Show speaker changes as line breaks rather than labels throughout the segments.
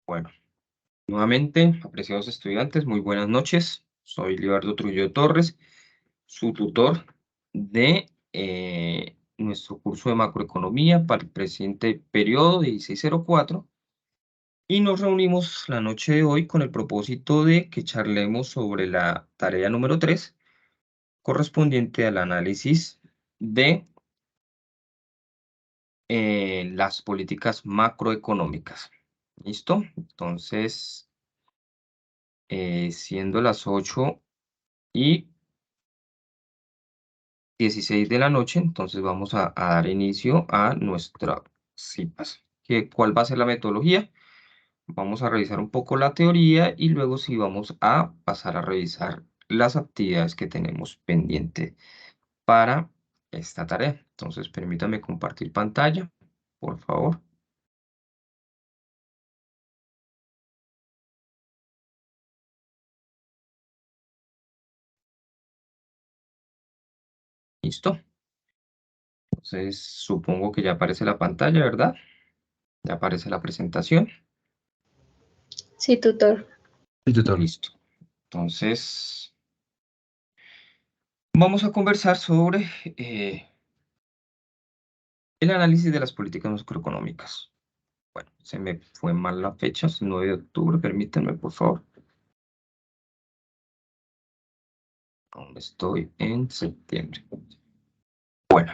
Bueno, nuevamente, apreciados estudiantes, muy buenas noches. Soy Libardo Trujillo Torres, su tutor de nuestro curso de macroeconomía para el presente periodo 1604. Y nos reunimos la noche de hoy con el propósito de que charlemos sobre la tarea número 3, correspondiente al análisis de las políticas macroeconómicas. ¿Listo? Entonces, siendo las 8:16 de la noche, entonces vamos a dar inicio a nuestra CIPAS. ¿Cuál va a ser la metodología? Vamos a revisar un poco la teoría y luego sí vamos a pasar a revisar las actividades que tenemos pendiente para esta tarea. Entonces, permítame compartir pantalla, por favor. ¿Listo? Entonces, supongo que ya aparece la pantalla, ¿verdad? Ya aparece la presentación.
Sí, tutor.
Sí, tutor.
Listo. Entonces, vamos a conversar sobre el análisis de las políticas macroeconómicas. Bueno, se me fue mal la fecha, es 9 de octubre, permítanme, por favor. Aún estoy en septiembre. Bueno,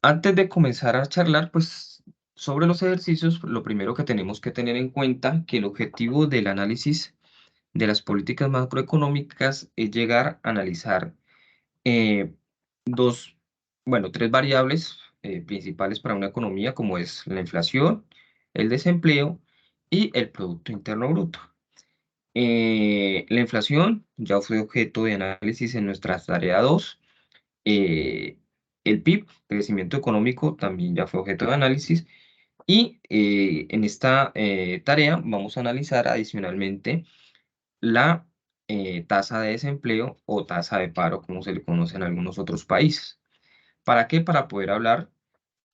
antes de comenzar a charlar, pues, sobre los ejercicios, lo primero que tenemos que tener en cuenta que el objetivo del análisis de las políticas macroeconómicas es llegar a analizar eh, tres variables principales para una economía, como es la inflación, el desempleo y el Producto Interno Bruto. La inflación ya fue objeto de análisis en nuestra tarea 2. El PIB, crecimiento económico, también ya fue objeto de análisis. Y en esta tarea vamos a analizar adicionalmente la tasa de desempleo o tasa de paro, como se le conoce en algunos otros países. ¿Para qué? Para poder hablar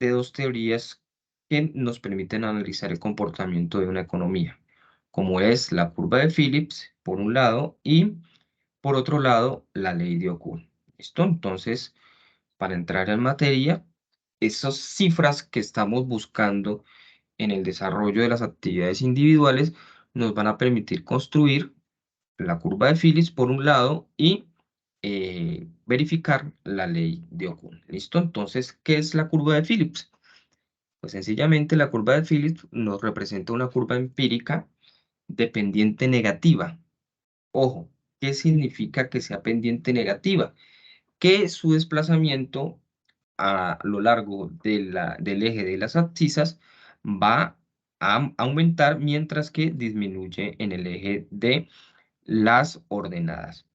de dos teorías que nos permiten analizar el comportamiento de una economía, como es la curva de Phillips, por un lado, y por otro lado, la ley de Okum. ¿Listo? Entonces, para entrar en materia, esas cifras que estamos buscando en el desarrollo de las actividades individuales nos van a permitir construir la curva de Phillips por un lado y verificar la ley de Okum. ¿Listo? Entonces, ¿qué es la curva de Phillips? Pues sencillamente la curva de Phillips nos representa una curva empírica de pendiente negativa. Ojo, ¿qué significa que sea pendiente negativa? Que su desplazamiento a lo largo del eje de las abscisas va a aumentar mientras que disminuye en el eje de las ordenadas.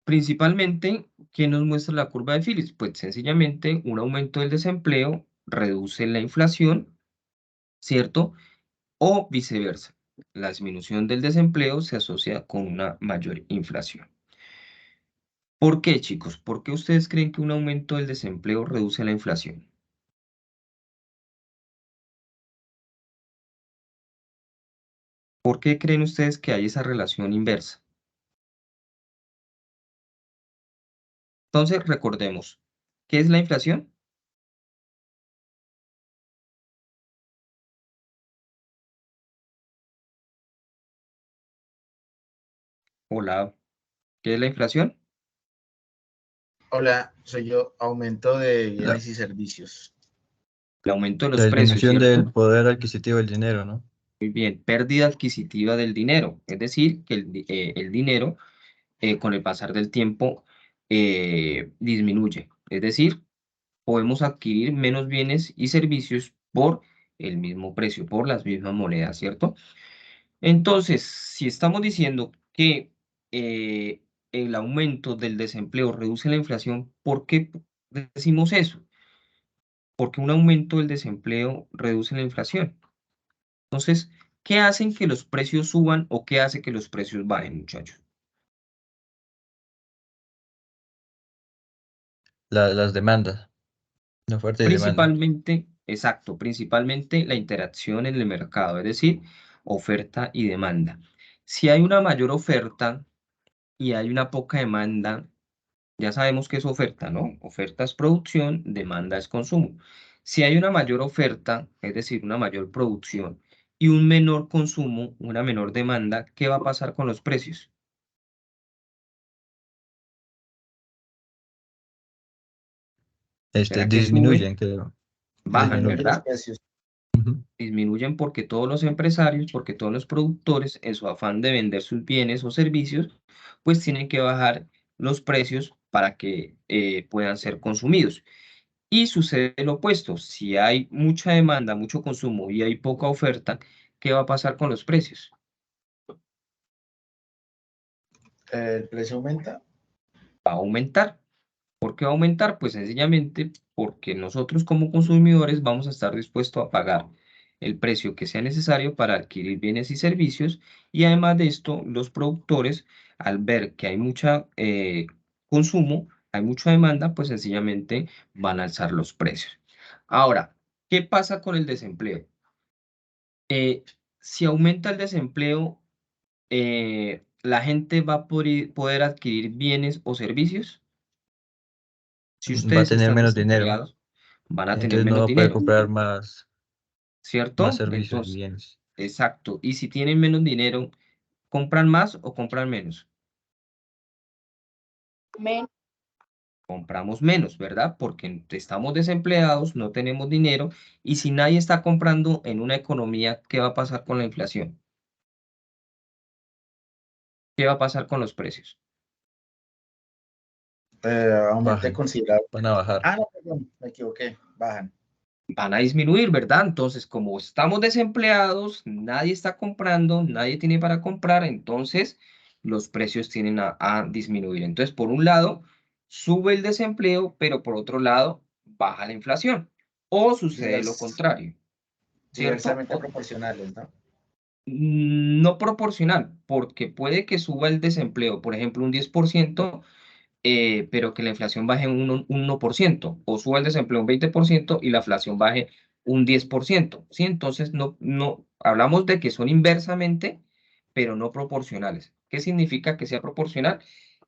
Principalmente, ¿qué nos muestra la curva de Phillips? Pues sencillamente un aumento del desempleo reduce la inflación, ¿cierto? O viceversa. La disminución del desempleo se asocia con una mayor inflación. ¿Por qué, chicos? ¿Por qué ustedes creen que un aumento del desempleo reduce la inflación? ¿Por qué creen ustedes que hay esa relación inversa? Entonces, recordemos, ¿qué es la inflación? Hola, ¿qué es la inflación?
Hola, soy yo. Aumento de
La,
bienes y servicios.
El aumento de
la
los precios,
disminución del
¿cierto?
poder adquisitivo del dinero, ¿no?
Muy bien, pérdida adquisitiva del dinero, es decir, que el dinero con el pasar del tiempo disminuye, es decir, podemos adquirir menos bienes y servicios por el mismo precio, por las mismas monedas, ¿cierto? Entonces, si estamos diciendo que el aumento del desempleo reduce la inflación, ¿por qué decimos eso? Porque un aumento del desempleo reduce la inflación. Entonces, ¿qué hacen que los precios suban o qué hace que los precios bajen, muchachos?
Las demandas, la oferta y demanda.
Principalmente Exacto, principalmente la interacción en el mercado, es decir, oferta y demanda. Si hay una mayor oferta y hay una poca demanda, ya sabemos qué es oferta, ¿no? Oferta es producción, demanda es consumo. Si hay una mayor oferta, es decir, una mayor producción y un menor consumo, una menor demanda, ¿qué va a pasar con los precios? ¿Será que suben?
Disminuyen, creo.
Bajan,
Disminuyen.
Los
¿verdad?
precios.
Ujú.
Disminuyen porque todos los empresarios, porque todos los productores, en su afán de vender sus bienes o servicios, pues tienen que bajar los precios para que puedan ser consumidos. Y sucede lo opuesto, si hay mucha demanda, mucho consumo y hay poca oferta, ¿qué va a pasar con los precios?
El precio aumenta.
Va a aumentar. ¿Por qué va a aumentar? Pues sencillamente porque nosotros como consumidores vamos a estar dispuestos a pagar el precio que sea necesario para adquirir bienes y servicios y además de esto, los productores, al ver que hay mucha consumo, hay mucha demanda, pues sencillamente van a alzar los precios. Ahora, ¿qué pasa con el desempleo? Si aumenta el desempleo, ¿la gente va a poder adquirir bienes o servicios? Si
Va a
ustedes
tener
están
menos dinero.
desempleados, van a tener
Entonces no
menos
va a poder
dinero,
comprar más
¿cierto?
servicios y
Entonces,
bienes.
exacto. Y si tienen menos dinero, ¿compran más o compran menos?
Men-
Compramos menos, ¿verdad? Porque estamos desempleados, no tenemos dinero y si nadie está comprando en una economía, ¿qué va a pasar con la inflación? ¿Qué va a pasar con los precios?
Aumenté
Bajan,
considerable.
van a bajar.
No, perdón, me equivoqué. Bajan.
Van a disminuir, ¿verdad? Entonces, como estamos desempleados, nadie está comprando, nadie tiene para comprar, entonces los precios tienden a disminuir. Entonces, por un lado, sube el desempleo, pero por otro lado, baja la inflación. O sucede lo
Divers-
contrario, ¿cierto?
Diversamente proporcionales, ¿no?
No proporcional, porque puede que suba el desempleo, por ejemplo, un 10%, pero que la inflación baje un 1%, o suba el desempleo un 20% y la inflación baje un 10%, ¿sí? Entonces, no, hablamos de que son inversamente, pero no proporcionales. ¿Qué significa que sea proporcional?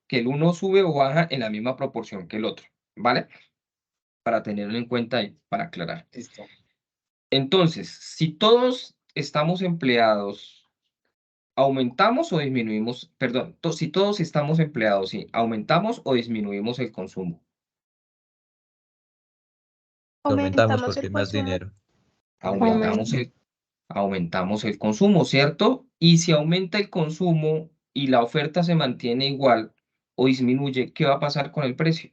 Que el uno sube o baja en la misma proporción que el otro, ¿vale? Para tenerlo en cuenta y para aclarar.
Listo.
Entonces, si todos estamos empleados, ¿aumentamos o disminuimos? Perdón, si todos estamos empleados, ¿sí? ¿Aumentamos o disminuimos el consumo?
Aumentamos
Aumentamos
porque
el
hay más
consumo.
dinero.
Aumentamos
Aumenta.
aumentamos el consumo, ¿cierto? Y si aumenta el consumo y la oferta se mantiene igual o disminuye, ¿qué va a pasar con el precio?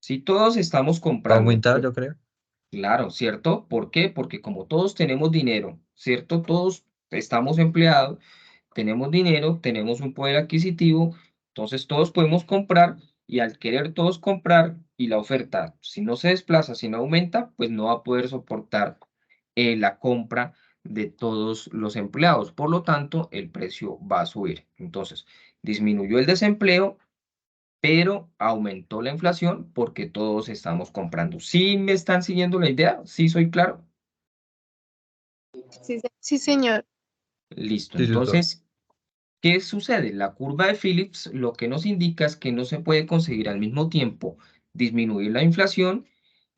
Si todos estamos
Va a
comprando,
aumentar, yo creo.
claro, ¿cierto? ¿Por qué? Porque como todos tenemos dinero, ¿cierto? Todos estamos empleados, tenemos dinero, tenemos un poder adquisitivo, entonces todos podemos comprar y al querer todos comprar y la oferta, si no se desplaza, si no aumenta, pues no va a poder soportar la compra de todos los empleados. Por lo tanto, el precio va a subir. Entonces, disminuyó el desempleo, pero aumentó la inflación porque todos estamos comprando. ¿Sí me están siguiendo la idea? ¿Sí soy claro?
Sí, señor.
Listo.
Sí, tutor.
Entonces, ¿qué sucede? La curva de Phillips lo que nos indica es que no se puede conseguir al mismo tiempo disminuir la inflación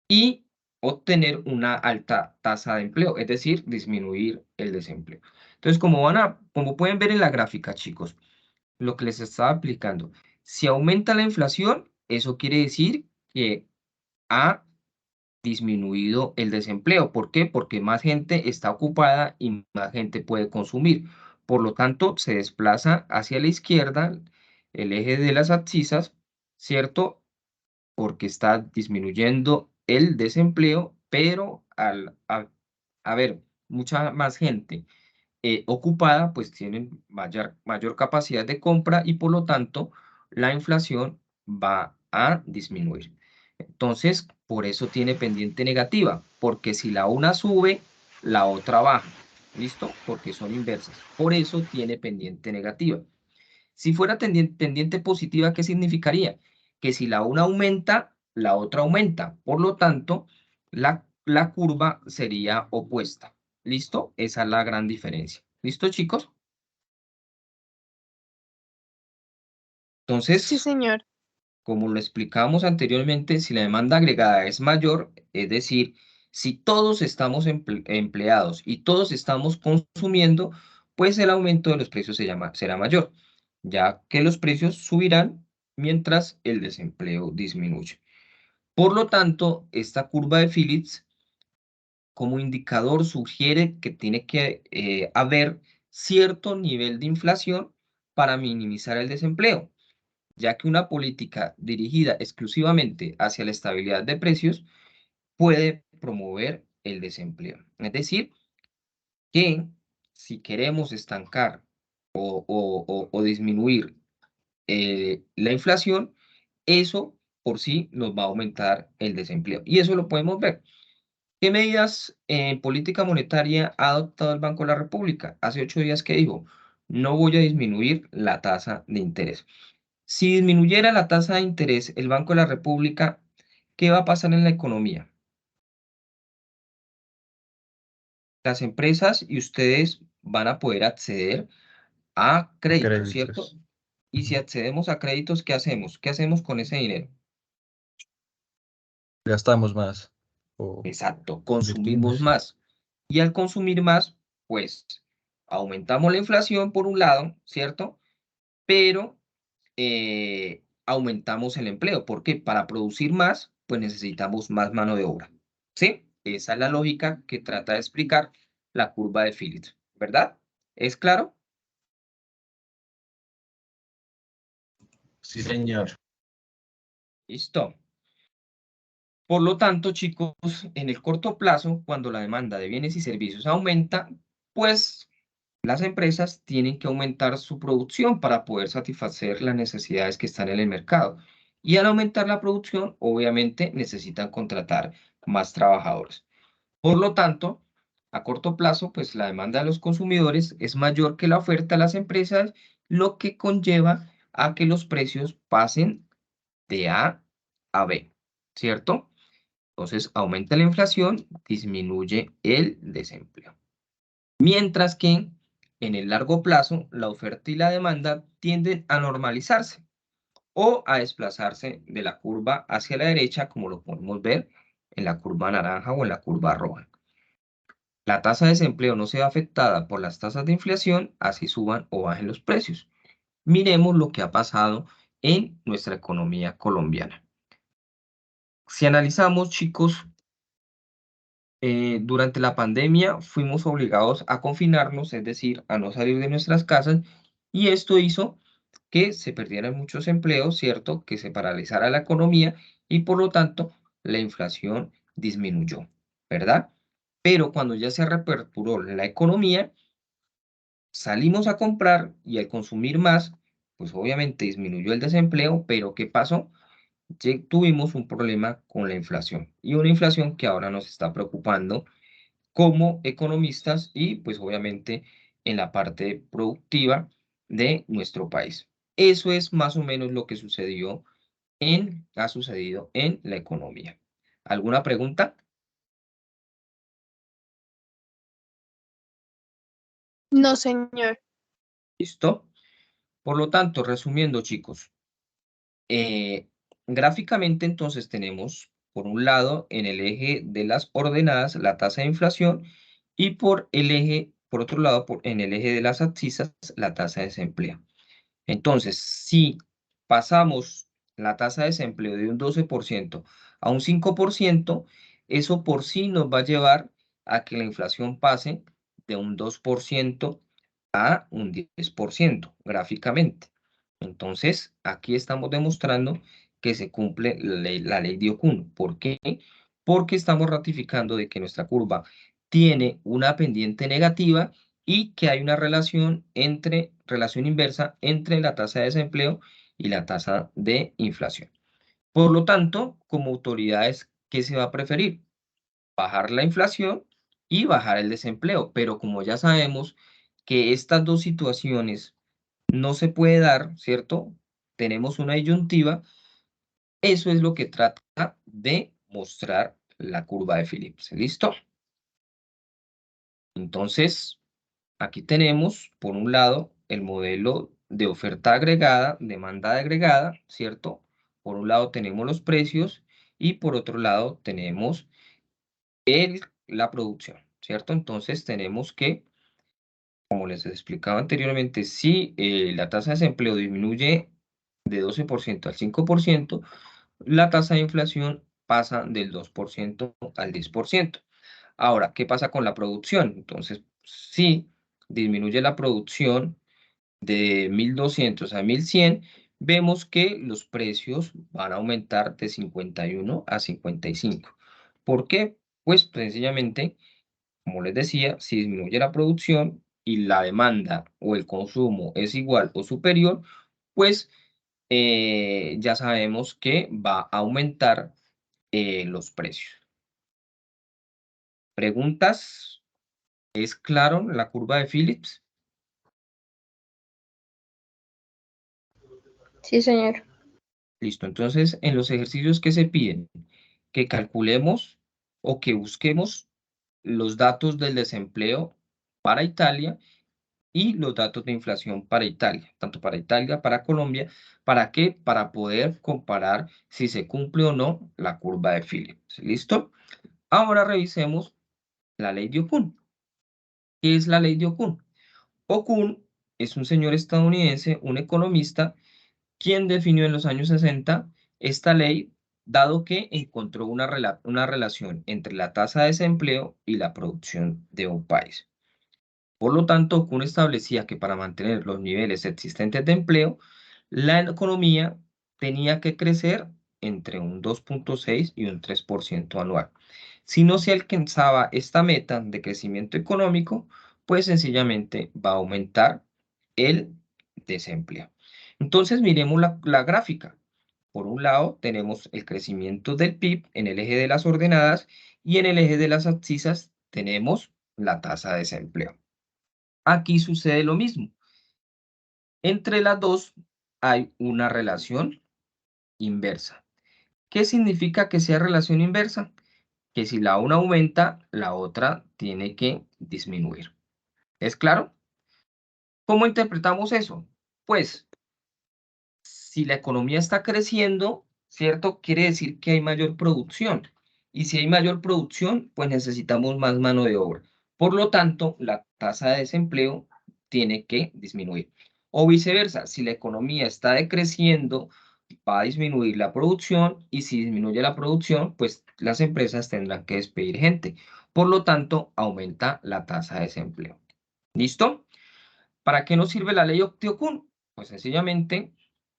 y obtener una alta tasa de empleo, es decir, disminuir el desempleo. Entonces, como pueden ver en la gráfica, chicos, lo que les estaba aplicando, si aumenta la inflación, eso quiere decir que ha disminuido el desempleo. ¿Por qué? Porque más gente está ocupada y más gente puede consumir. Por lo tanto, se desplaza hacia la izquierda el eje de las abscisas, ¿cierto? Porque está disminuyendo el desempleo, pero al haber mucha más gente ocupada, pues tienen mayor capacidad de compra y por lo tanto la inflación va a disminuir. Entonces, por eso tiene pendiente negativa, porque si la una sube, la otra baja. ¿Listo? Porque son inversas. Por eso tiene pendiente negativa. Si fuera tendiente positiva, ¿qué significaría? Que si la una aumenta, la otra aumenta. Por lo tanto, la curva sería opuesta. ¿Listo? Esa es la gran diferencia. ¿Listo, chicos?
Sí,
Entonces,
señor.
como lo explicábamos anteriormente, si la demanda agregada es mayor, es decir, si todos estamos empleados y todos estamos consumiendo, pues el aumento de los precios será mayor, ya que los precios subirán mientras el desempleo disminuye. Por lo tanto, esta curva de Phillips como indicador sugiere que tiene que haber cierto nivel de inflación para minimizar el desempleo, ya que una política dirigida exclusivamente hacia la estabilidad de precios puede promover el desempleo. Es decir, que si queremos estancar o disminuir la inflación, eso por sí nos va a aumentar el desempleo. Y eso lo podemos ver. ¿Qué medidas en política monetaria ha adoptado el Banco de la República? Hace 8 días que dijo, no voy a disminuir la tasa de interés. Si disminuyera la tasa de interés el Banco de la República, ¿qué va a pasar en la economía? Las empresas y ustedes van a poder acceder a créditos, ¿cierto?
Créditos.
Y si
Ujú.
accedemos a créditos, ¿qué hacemos? ¿Qué hacemos con ese dinero?
Gastamos más o
Exacto, consumimos
invertimos.
más. Y al consumir más, pues aumentamos la inflación por un lado, ¿cierto? Pero aumentamos el empleo. ¿Por qué? Para producir más, pues necesitamos más mano de obra. ¿Sí? Esa es la lógica que trata de explicar la curva de Phillips, ¿verdad? ¿Es claro?
Sí, señor.
Listo. Por lo tanto, chicos, en el corto plazo, cuando la demanda de bienes y servicios aumenta, pues las empresas tienen que aumentar su producción para poder satisfacer las necesidades que están en el mercado. Y al aumentar la producción, obviamente necesitan contratar más trabajadores. Por lo tanto, a corto plazo, pues la demanda de los consumidores es mayor que la oferta de las empresas, lo que conlleva a que los precios pasen de A a B, ¿cierto? Entonces, aumenta la inflación, disminuye el desempleo. Mientras que en el largo plazo, la oferta y la demanda tienden a normalizarse o a desplazarse de la curva hacia la derecha, como lo podemos ver en la curva naranja o en la curva roja. La tasa de desempleo no se ve afectada por las tasas de inflación, así suban o bajen los precios. Miremos lo que ha pasado en nuestra economía colombiana. Si analizamos, chicos, durante la pandemia fuimos obligados a confinarnos, es decir, a no salir de nuestras casas, y esto hizo que se perdieran muchos empleos, ¿cierto? Que se paralizara la economía y por lo tanto la inflación disminuyó, ¿verdad? Pero cuando ya se reaperturó la economía, salimos a comprar y al consumir más, pues obviamente disminuyó el desempleo, pero ¿qué pasó? Tuvimos un problema con la inflación y una inflación que ahora nos está preocupando como economistas y pues obviamente en la parte productiva de nuestro país. Eso es más o menos lo que ha sucedido en la economía. ¿Alguna pregunta?
No, señor.
¿Listo? Por lo tanto, resumiendo, chicos, eh, gráficamente entonces tenemos por un lado en el eje de las ordenadas la tasa de inflación y por otro lado, en el eje de las abscisas la tasa de desempleo. Entonces, si pasamos la tasa de desempleo de un 12% a un 5%, eso por sí nos va a llevar a que la inflación pase de un 2% a un 10% gráficamente. Entonces, aquí estamos demostrando que se cumple la ley de Okuno. ¿Por qué? Porque estamos ratificando de que nuestra curva tiene una pendiente negativa y que hay una relación inversa entre la tasa de desempleo y la tasa de inflación. Por lo tanto, como autoridades, ¿qué se va a preferir? Bajar la inflación y bajar el desempleo. Pero como ya sabemos que estas dos situaciones no se puede dar, ¿cierto? Tenemos una disyuntiva. Eso es lo que trata de mostrar la curva de Phillips. ¿Listo? Entonces, aquí tenemos, por un lado, el modelo de oferta agregada, demanda agregada, ¿cierto? Por un lado tenemos los precios y por otro lado tenemos la producción, ¿cierto? Entonces tenemos que, como les explicaba anteriormente, si la tasa de desempleo disminuye de 12% al 5%, la tasa de inflación pasa del 2% al 10%. Ahora, ¿qué pasa con la producción? Entonces, si disminuye la producción de 1.200 a 1.100, vemos que los precios van a aumentar de 51 a 55. ¿Por qué? Pues sencillamente, como les decía, si disminuye la producción y la demanda o el consumo es igual o superior, pues ya sabemos que va a aumentar los precios. ¿Preguntas? ¿Es claro la curva de Phillips?
Sí, señor.
Listo. Entonces, en los ejercicios que se piden, que calculemos o que busquemos los datos del desempleo para Italia y los datos de inflación para Italia, tanto para Italia, para Colombia. ¿Para qué? Para poder comparar si se cumple o no la curva de Phillips. ¿Listo? Ahora revisemos la ley de Okun. ¿Qué es la ley de Okun? Okun es un señor estadounidense, un economista, quien definió en los años 60 esta ley, dado que encontró una relación entre la tasa de desempleo y la producción de un país. Por lo tanto, Kuhn establecía que para mantener los niveles existentes de empleo, la economía tenía que crecer entre un 2,6 y un 3% anual. Si no se alcanzaba esta meta de crecimiento económico, pues sencillamente va a aumentar el desempleo. Entonces, miremos la gráfica. Por un lado, tenemos el crecimiento del PIB en el eje de las ordenadas y en el eje de las abscisas tenemos la tasa de desempleo. Aquí sucede lo mismo. Entre las dos hay una relación inversa. ¿Qué significa que sea relación inversa? Que si la una aumenta, la otra tiene que disminuir. ¿Es claro? ¿Cómo interpretamos eso? Pues, si la economía está creciendo, ¿cierto? Quiere decir que hay mayor producción. Y si hay mayor producción, pues necesitamos más mano de obra. Por lo tanto, la tasa de desempleo tiene que disminuir. O viceversa, si la economía está decreciendo, va a disminuir la producción y si disminuye la producción, pues las empresas tendrán que despedir gente. Por lo tanto, aumenta la tasa de desempleo. ¿Listo? ¿Para qué nos sirve la ley Oct-Okun? Pues sencillamente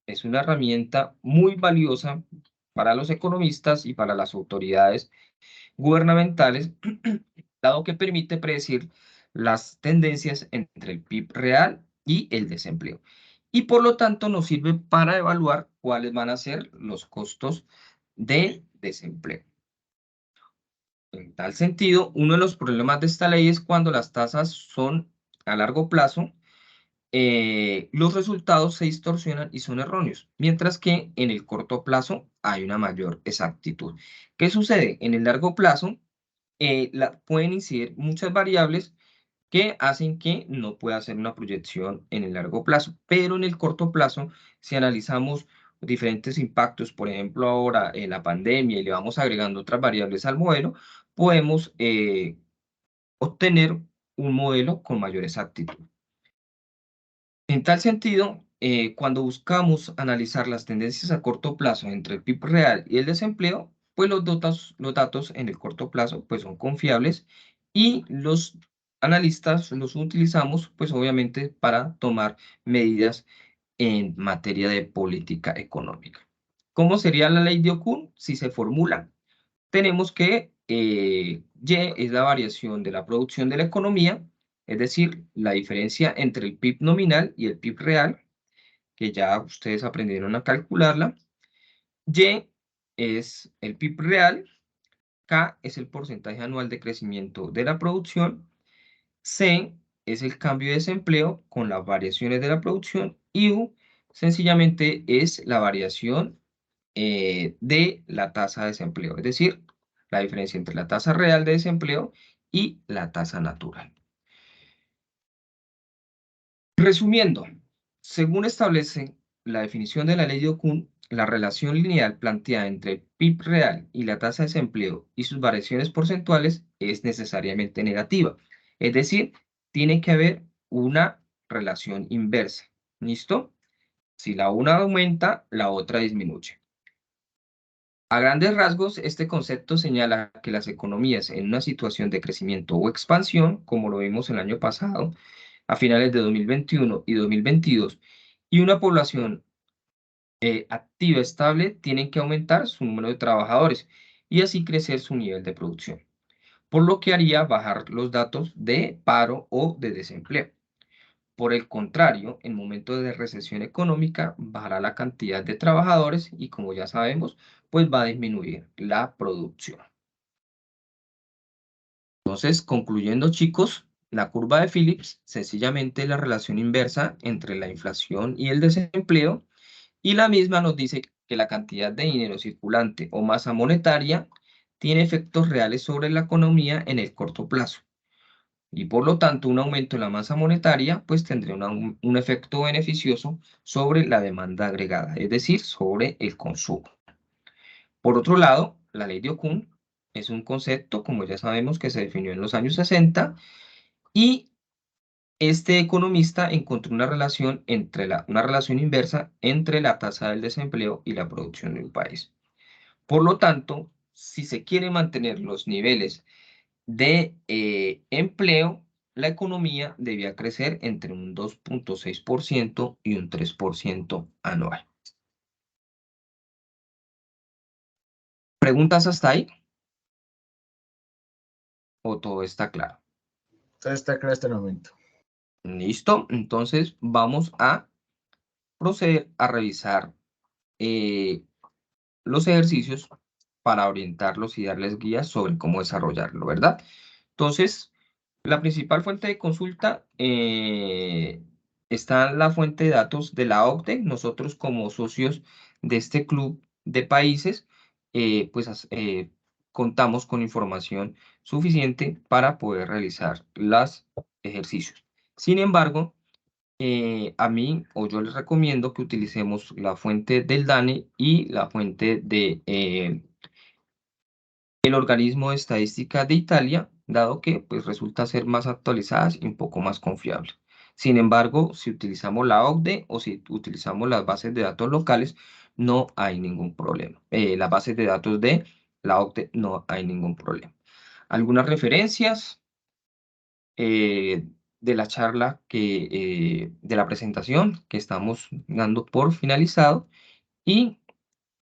es una herramienta muy valiosa para los economistas y para las autoridades gubernamentales, dado que permite predecir las tendencias entre el PIB real y el desempleo. Y por lo tanto nos sirve para evaluar cuáles van a ser los costos de desempleo. En tal sentido, uno de los problemas de esta ley es cuando las tasas son a largo plazo, los resultados se distorsionan y son erróneos, mientras que en el corto plazo hay una mayor exactitud. ¿Qué sucede? En el largo plazo pueden incidir muchas variables que hacen que no pueda hacer una proyección en el largo plazo, pero en el corto plazo, si analizamos diferentes impactos, por ejemplo, ahora en la pandemia y le vamos agregando otras variables al modelo, podemos obtener un modelo con mayor exactitud. En tal sentido, cuando buscamos analizar las tendencias a corto plazo entre el PIB real y el desempleo, pues los datos en el corto plazo pues son confiables y los analistas los utilizamos pues obviamente para tomar medidas en materia de política económica. ¿Cómo sería la ley de Okun si se formula? Tenemos que Y es la variación de la producción de la economía, es decir, la diferencia entre el PIB nominal y el PIB real, que ya ustedes aprendieron a calcularla. Y es el PIB real, K es el porcentaje anual de crecimiento de la producción, C es el cambio de desempleo con las variaciones de la producción y U sencillamente es la variación de la tasa de desempleo, es decir, la diferencia entre la tasa real de desempleo y la tasa natural. Resumiendo, según establece la definición de la ley de Okun, la relación lineal planteada entre el PIB real y la tasa de desempleo y sus variaciones porcentuales es necesariamente negativa. Es decir, tiene que haber una relación inversa. ¿Listo? Si la una aumenta, la otra disminuye. A grandes rasgos, este concepto señala que las economías en una situación de crecimiento o expansión, como lo vimos el año pasado, a finales de 2021 y 2022, y una población activa estable, tienen que aumentar su número de trabajadores y así crecer su nivel de producción, por lo que haría bajar los datos de paro o de desempleo. Por el contrario, en momentos de recesión económica bajará la cantidad de trabajadores y como ya sabemos, pues va a disminuir la producción. Entonces, concluyendo, chicos, la curva de Phillips sencillamente es la relación inversa entre la inflación y el desempleo y la misma nos dice que la cantidad de dinero circulante o masa monetaria tiene efectos reales sobre la economía en el corto plazo. Y por lo tanto, un aumento en la masa monetaria pues tendría un efecto beneficioso sobre la demanda agregada, es decir, sobre el consumo. Por otro lado, la ley de Okun es un concepto, como ya sabemos, que se definió en los años 60 y este economista encontró una relación una relación inversa entre la tasa del desempleo y la producción de un país. Por lo tanto, si se quieren mantener los niveles de empleo, la economía debía crecer entre un 2,6% y un 3% anual. ¿Preguntas hasta ahí? ¿O todo está claro?
Todo está claro hasta el momento.
Listo, entonces vamos a proceder a revisar los ejercicios para orientarlos y darles guías sobre cómo desarrollarlo, ¿verdad? Entonces, la principal fuente de consulta está en la fuente de datos de la OCDE. Nosotros como socios de este club de países, contamos con información suficiente para poder realizar los ejercicios. Sin embargo, a mí o yo les recomiendo que utilicemos la fuente del DANE y la fuente de el organismo de estadística de Italia, dado que pues, resulta ser más actualizadas y un poco más confiable. Sin embargo, si utilizamos la OCDE o si utilizamos las bases de datos locales, no hay ningún problema. Las bases de datos de la OCDE no hay ningún problema. Algunas referencias de la charla de la presentación que estamos dando por finalizado y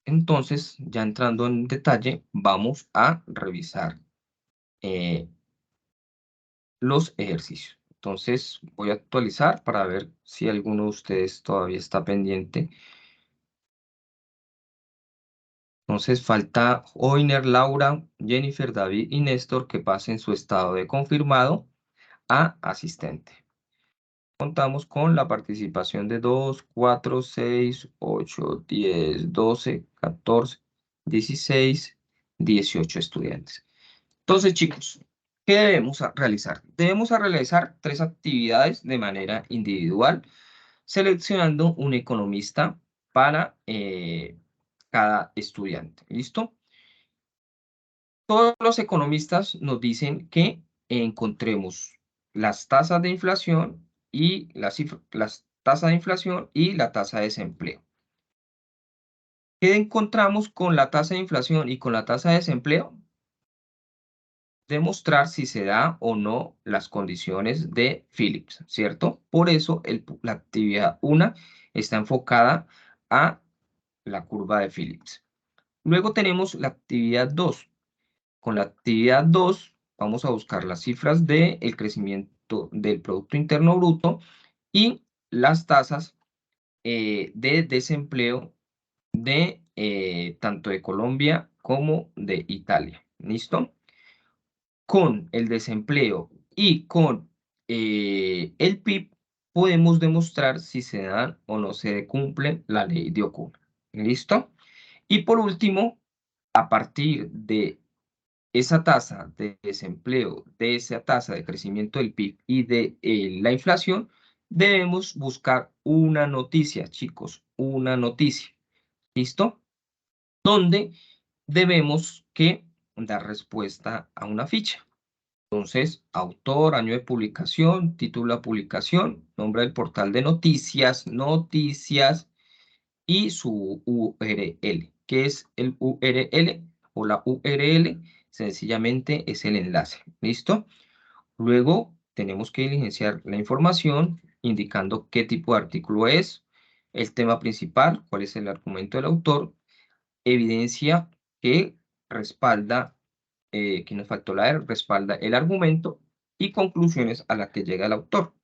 entonces, ya entrando en detalle, vamos a revisar los ejercicios. Entonces, voy a actualizar para ver si alguno de ustedes todavía está pendiente. Entonces, falta Oiner, Laura, Jennifer, David y Néstor que pasen su estado de confirmado a asistente. Contamos con la participación de 2, 4, 6, 8, 10, 12, 14, 16, 18 estudiantes. Entonces, chicos, ¿qué debemos realizar? Debemos realizar 3 actividades de manera individual, seleccionando un economista para cada estudiante. ¿Listo? Todos los economistas nos dicen que encontremos las tasas de inflación y las tasas de inflación y la tasa de desempleo. ¿Qué encontramos con la tasa de inflación y con la tasa de desempleo? Demostrar si se da o no las condiciones de Phillips, ¿cierto? Por eso la actividad 1 está enfocada a la curva de Phillips. Luego tenemos la actividad 2. Con la actividad 2 vamos a buscar las cifras del crecimiento del Producto Interno Bruto y las tasas de desempleo de tanto de Colombia como de Italia. ¿Listo? Con el desempleo y con el PIB, podemos demostrar si se dan o no se cumple la ley de Okum. ¿Listo? Y por último, a partir de esa tasa de desempleo, de esa tasa de crecimiento del PIB y de la inflación, debemos buscar una noticia, chicos, una noticia. ¿Listo? Donde debemos que dar respuesta a una ficha. Entonces, autor, año de publicación, título de publicación, nombre del portal de noticias, noticias y su URL. ¿Qué es el URL o la URL? Sencillamente es el enlace. ¿Listo? Luego tenemos que diligenciar la información indicando qué tipo de artículo es, el tema principal, cuál es el argumento del autor, evidencia que respalda, que nos faltó la R, respalda el argumento y conclusiones a las que llega el autor.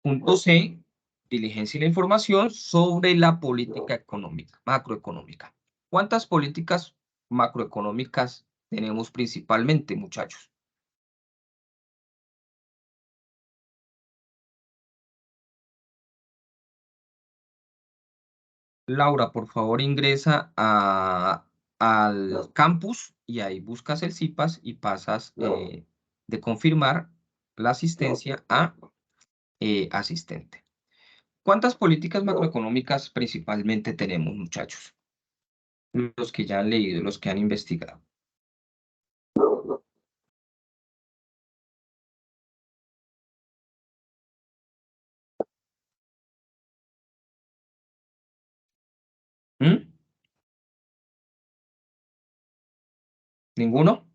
Punto C, diligencia la información sobre la política económica, macroeconómica. ¿Cuántas políticas macroeconómicas tenemos principalmente, muchachos? Laura, por favor, ingresa al campus y ahí buscas el CIPAS y pasas de confirmar la asistencia a asistente. ¿Cuántas políticas macroeconómicas principalmente tenemos, muchachos? Los que ya han leído, los que han investigado. ¿Mm? ¿Ninguno?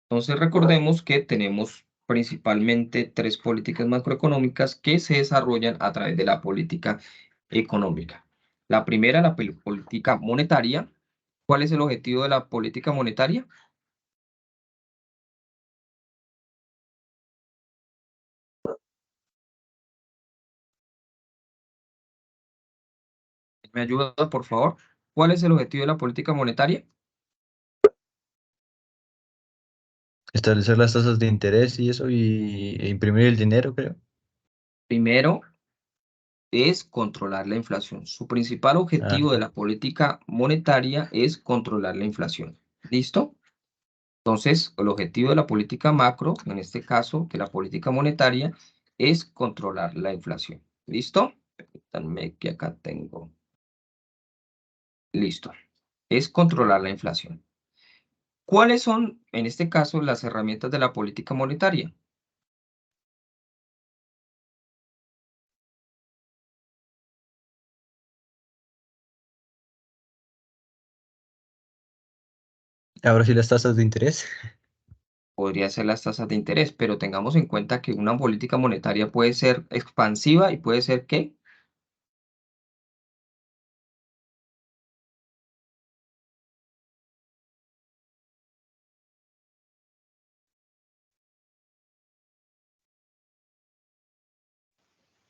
Entonces recordemos que tenemos principalmente tres políticas macroeconómicas que se desarrollan a través de la política económica. La primera, la política monetaria. ¿Cuál es el objetivo de la política monetaria? ¿Me ayuda, por favor? ¿Cuál es el objetivo de la política monetaria?
Establecer las tasas de interés y eso e imprimir el dinero, creo.
Primero, es controlar la inflación. Su principal
Ah,
objetivo de
sí.
la política monetaria es controlar la inflación. ¿Listo? Entonces, el objetivo de la política macro, en este caso, que la política monetaria, es controlar la inflación. ¿Listo? Permítanme que acá tengo. Listo. Es controlar la inflación. ¿Cuáles son, en este caso, las herramientas de la política monetaria?
Ahora sí las tasas de interés.
Podría ser las tasas de interés, pero tengamos en cuenta que una política monetaria puede ser expansiva y puede ser ¿qué?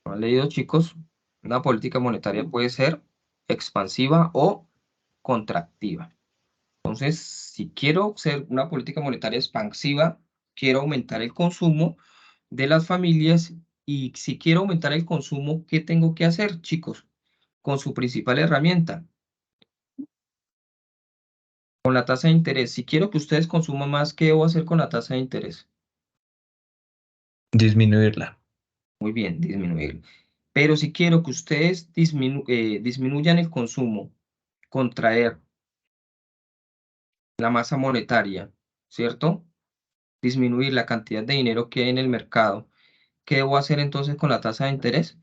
¿No han leído, chicos? Una política monetaria puede ser expansiva o contractiva. Entonces, si quiero ser una política monetaria expansiva, quiero aumentar el consumo de las familias y si quiero aumentar el consumo, ¿qué tengo que hacer, chicos? Con su principal herramienta, con la tasa de interés. Si quiero que ustedes consuman más, ¿qué debo hacer con la tasa de interés?
Disminuirla.
Muy bien, disminuir. Pero si quiero que ustedes disminuyan el consumo, contraer la masa monetaria, ¿cierto? Disminuir la cantidad de dinero que hay en el mercado. ¿Qué debo hacer entonces con la tasa de interés?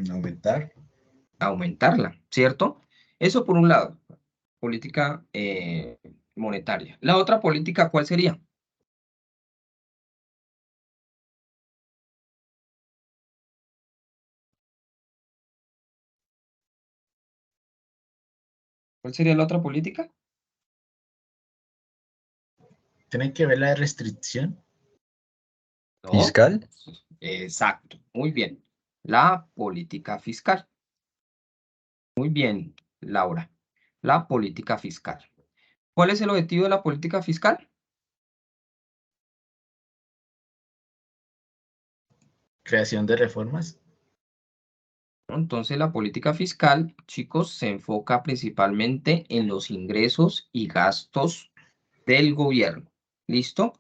Aumentar.
Aumentarla, ¿cierto? Eso por un lado, política monetaria. La otra política, ¿cuál sería? ¿Cuál sería la otra política?
Tiene que ver la restricción.
No.
Fiscal.
Exacto, muy bien. La política fiscal. Muy bien, Laura. La política fiscal. ¿Cuál es el objetivo de la política fiscal?
Creación de reformas.
Entonces, la política fiscal, chicos, se enfoca principalmente en los ingresos y gastos del gobierno. ¿Listo?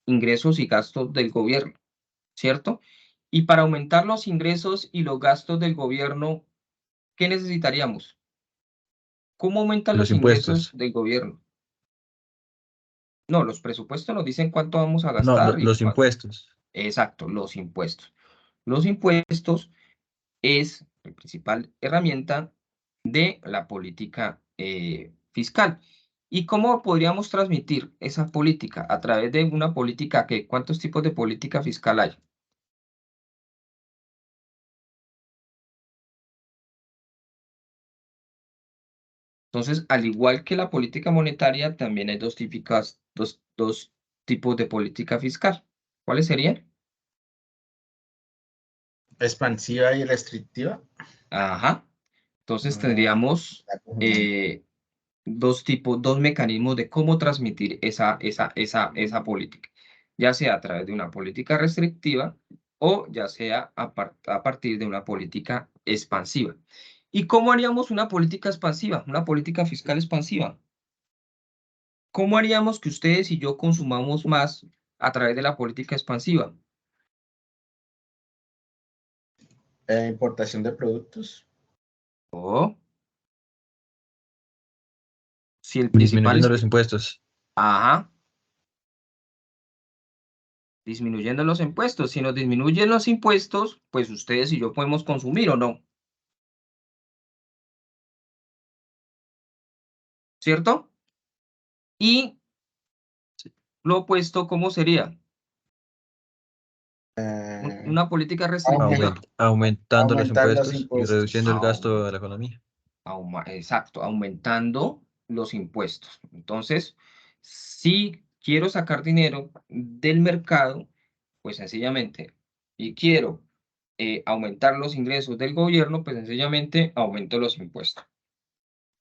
Ingresos y gastos del gobierno, ¿cierto? Y para aumentar los ingresos y los gastos del gobierno, ¿qué necesitaríamos? ¿Cómo aumentan
Los
los ingresos
impuestos.
del gobierno? No, los presupuestos nos dicen cuánto vamos a
No,
gastar y
los
cuánto.
impuestos.
Exacto, los impuestos. Los impuestos es la principal herramienta de la política fiscal. ¿Y cómo podríamos transmitir esa política? A través de una política que, ¿cuántos tipos de política fiscal hay? Entonces, al igual que la política monetaria, también hay dos tipos de política fiscal. ¿Cuáles serían?
Expansiva y restrictiva.
Ajá. Entonces
Mm,
tendríamos
mm,
dos mecanismos de cómo transmitir esa política, ya sea a través de una política restrictiva o ya sea a partir de una política expansiva. ¿Y cómo haríamos una política expansiva, una política fiscal expansiva? ¿Cómo haríamos que ustedes y yo consumamos más a través de la política expansiva?
Importación de productos.
O si el principal
Disminuyendo
es,
los impuestos.
ajá, disminuyendo los impuestos. Si nos disminuyen los impuestos, pues ustedes y yo podemos consumir o no, ¿cierto? Y lo opuesto, ¿cómo sería?
Eh,
Una política restrictiva,
Aumentando los
Aumentar los
impuestos y
impuestos.
reduciendo el
aumen-
gasto de la economía.
exacto, aumentando los impuestos. Entonces, si quiero sacar dinero del mercado, pues sencillamente, y quiero aumentar los ingresos del gobierno, pues sencillamente aumento los impuestos.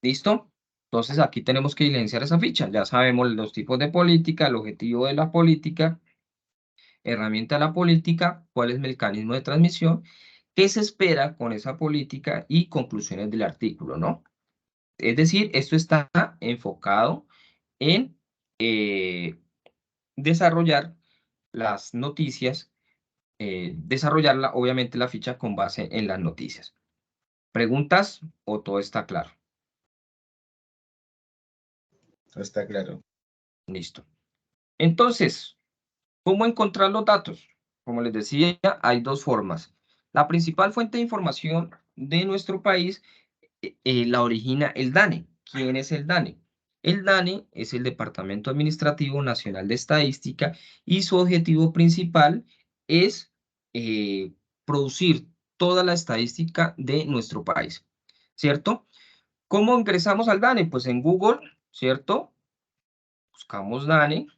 ¿Listo? Entonces aquí tenemos que diligenciar esa ficha. Ya sabemos los tipos de política, el objetivo de la política, herramienta de la política, cuál es el mecanismo de transmisión, qué se espera con esa política y conclusiones del artículo, ¿no? Es decir, esto está enfocado en desarrollar las noticias, desarrollarla, obviamente, la ficha con base en las noticias. ¿Preguntas o todo está claro?
Está claro.
Listo. Entonces, ¿cómo encontrar los datos? Como les decía, hay dos formas. La principal fuente de información de nuestro país la origina el DANE. ¿Quién es el DANE? El DANE es el Departamento Administrativo Nacional de Estadística y su objetivo principal es producir toda la estadística de nuestro país, ¿cierto? ¿Cómo ingresamos al DANE? Pues en Google, ¿cierto? Buscamos DANE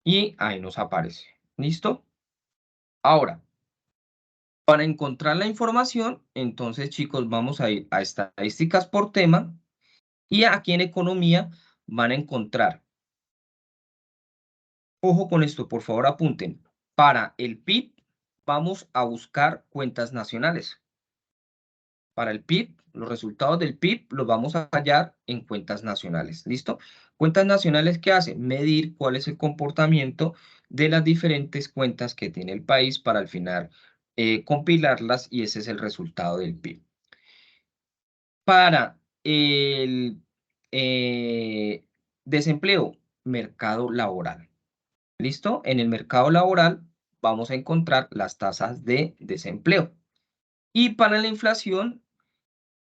y ahí nos aparece. ¿Listo? Ahora, para encontrar la información, entonces, chicos, vamos a ir a estadísticas por tema y aquí en economía van a encontrar, ojo con esto, por favor apunten, para el PIB vamos a buscar cuentas nacionales. Para el PIB, los resultados del PIB los vamos a hallar en cuentas nacionales. ¿Listo? Cuentas nacionales, ¿qué hacen? Medir cuál es el comportamiento de las diferentes cuentas que tiene el país para al final compilarlas y ese es el resultado del PIB. Para el desempleo, mercado laboral. ¿Listo? En el mercado laboral vamos a encontrar las tasas de desempleo. Y para la inflación,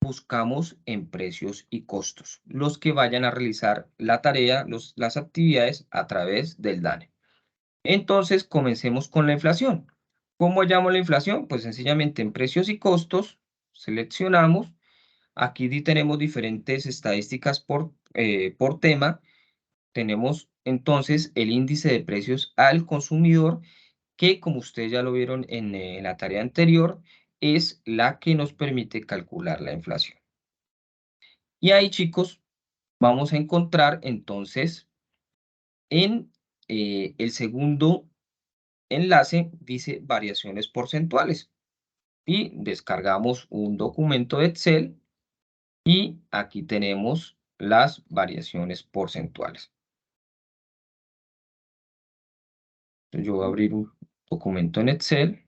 buscamos en precios y costos, los que vayan a realizar la tarea, las actividades a través del DANE. Entonces, comencemos con la inflación. ¿Cómo hallamos la inflación? Pues sencillamente en precios y costos, seleccionamos. Aquí tenemos diferentes estadísticas por tema. Tenemos entonces el índice de precios al consumidor, que como ustedes ya lo vieron en la tarea anterior, es la que nos permite calcular la inflación. Y ahí, chicos, vamos a encontrar entonces en el segundo enlace dice variaciones porcentuales. Y descargamos un documento de Excel y aquí tenemos las variaciones porcentuales. Entonces yo voy a abrir un documento en Excel.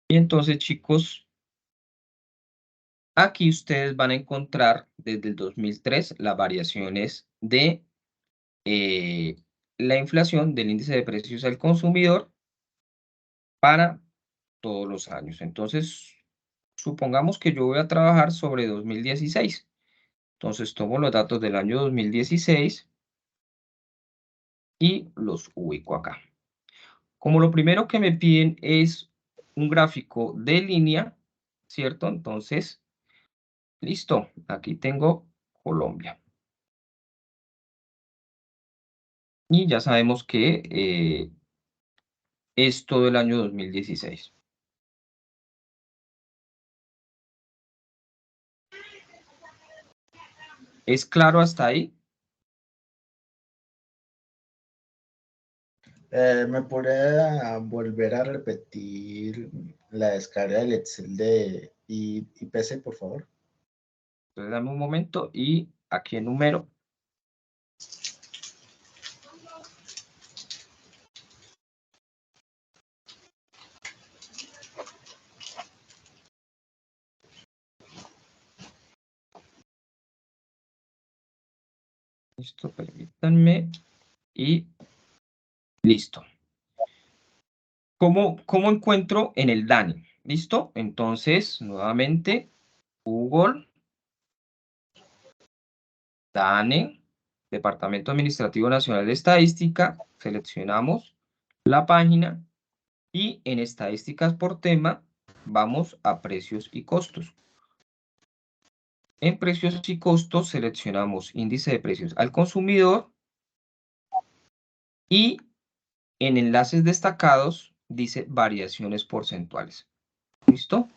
Y entonces, chicos, aquí ustedes van a encontrar desde el 2003 las variaciones de la inflación del índice de precios al consumidor para todos los años. Entonces, supongamos que yo voy a trabajar sobre 2016. Entonces, tomo los datos del año 2016 y los ubico acá. Como lo primero que me piden es un gráfico de línea, ¿cierto? Entonces, listo, aquí tengo Colombia. Y ya sabemos que es todo el año 2016. ¿Es claro hasta ahí?
¿Me podría volver a repetir la descarga del Excel de IPC, por favor?
Entonces, dame un momento y aquí enumero. Listo, permítanme. Y listo. ¿Cómo encuentro en el DANE? ¿Listo? Entonces, nuevamente, Google, DANE, Departamento Administrativo Nacional de Estadística, seleccionamos la página y en estadísticas por tema vamos a precios y costos. En precios y costos seleccionamos índice de precios al consumidor y en enlaces destacados dice variaciones porcentuales. ¿Listo?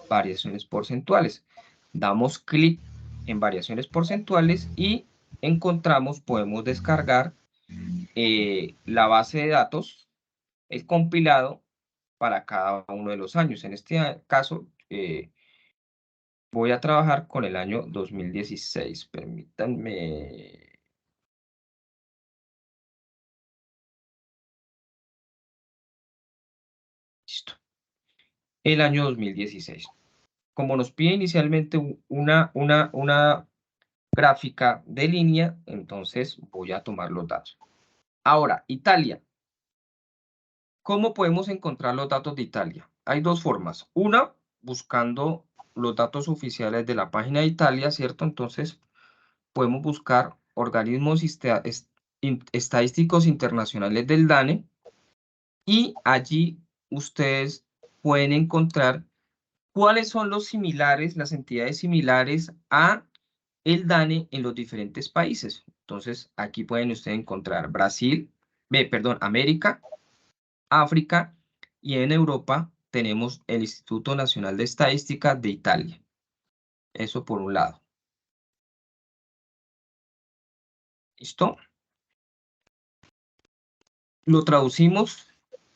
Variaciones porcentuales. Damos clic en variaciones porcentuales y encontramos, podemos descargar la base de datos, el compilado para cada uno de los años. En este caso, voy a trabajar con el año 2016. Permítanme. Listo. El año 2016. Como nos pide inicialmente una gráfica de línea, entonces voy a tomar los datos. Ahora, Italia. ¿Cómo podemos encontrar los datos de Italia? Hay dos formas. Una, buscando los datos oficiales de la página de Italia, ¿cierto? Entonces, podemos buscar organismos estadísticos internacionales del DANE y allí ustedes pueden encontrar cuáles son los similares, las entidades similares a el DANE en los diferentes países. Entonces, aquí pueden ustedes encontrar Brasil, América, África y en Europa tenemos el Instituto Nacional de Estadística de Italia. Eso por un lado. ¿Listo? Lo traducimos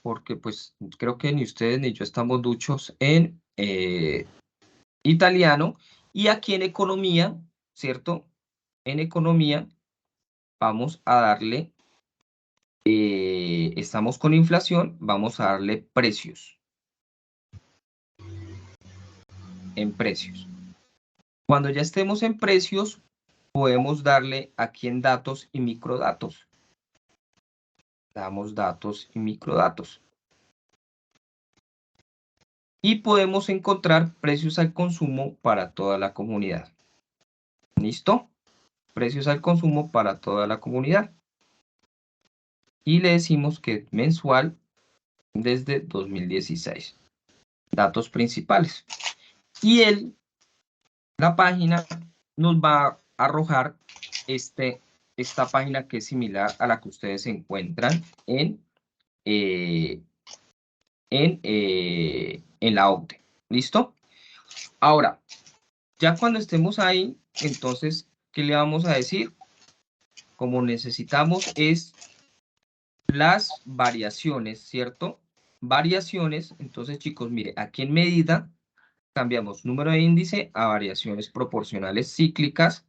porque pues creo que ni ustedes ni yo estamos duchos en italiano. Y aquí en economía, ¿cierto? En economía vamos a darle, estamos con inflación, vamos a darle precios. En precios. Cuando ya estemos en precios, podemos darle aquí en datos y microdatos. Damos datos y microdatos. Y podemos encontrar precios al consumo para toda la comunidad. ¿Listo? Precios al consumo para toda la comunidad. Y le decimos que es mensual desde 2016. Datos principales. Y la página nos va a arrojar este esta página que es similar a la que ustedes encuentran en la OCDE. ¿Listo? Ahora, ya cuando estemos ahí, entonces, ¿qué le vamos a decir? Como necesitamos es las variaciones, ¿cierto? Variaciones, entonces chicos, mire, aquí en medida cambiamos número de índice a variaciones proporcionales cíclicas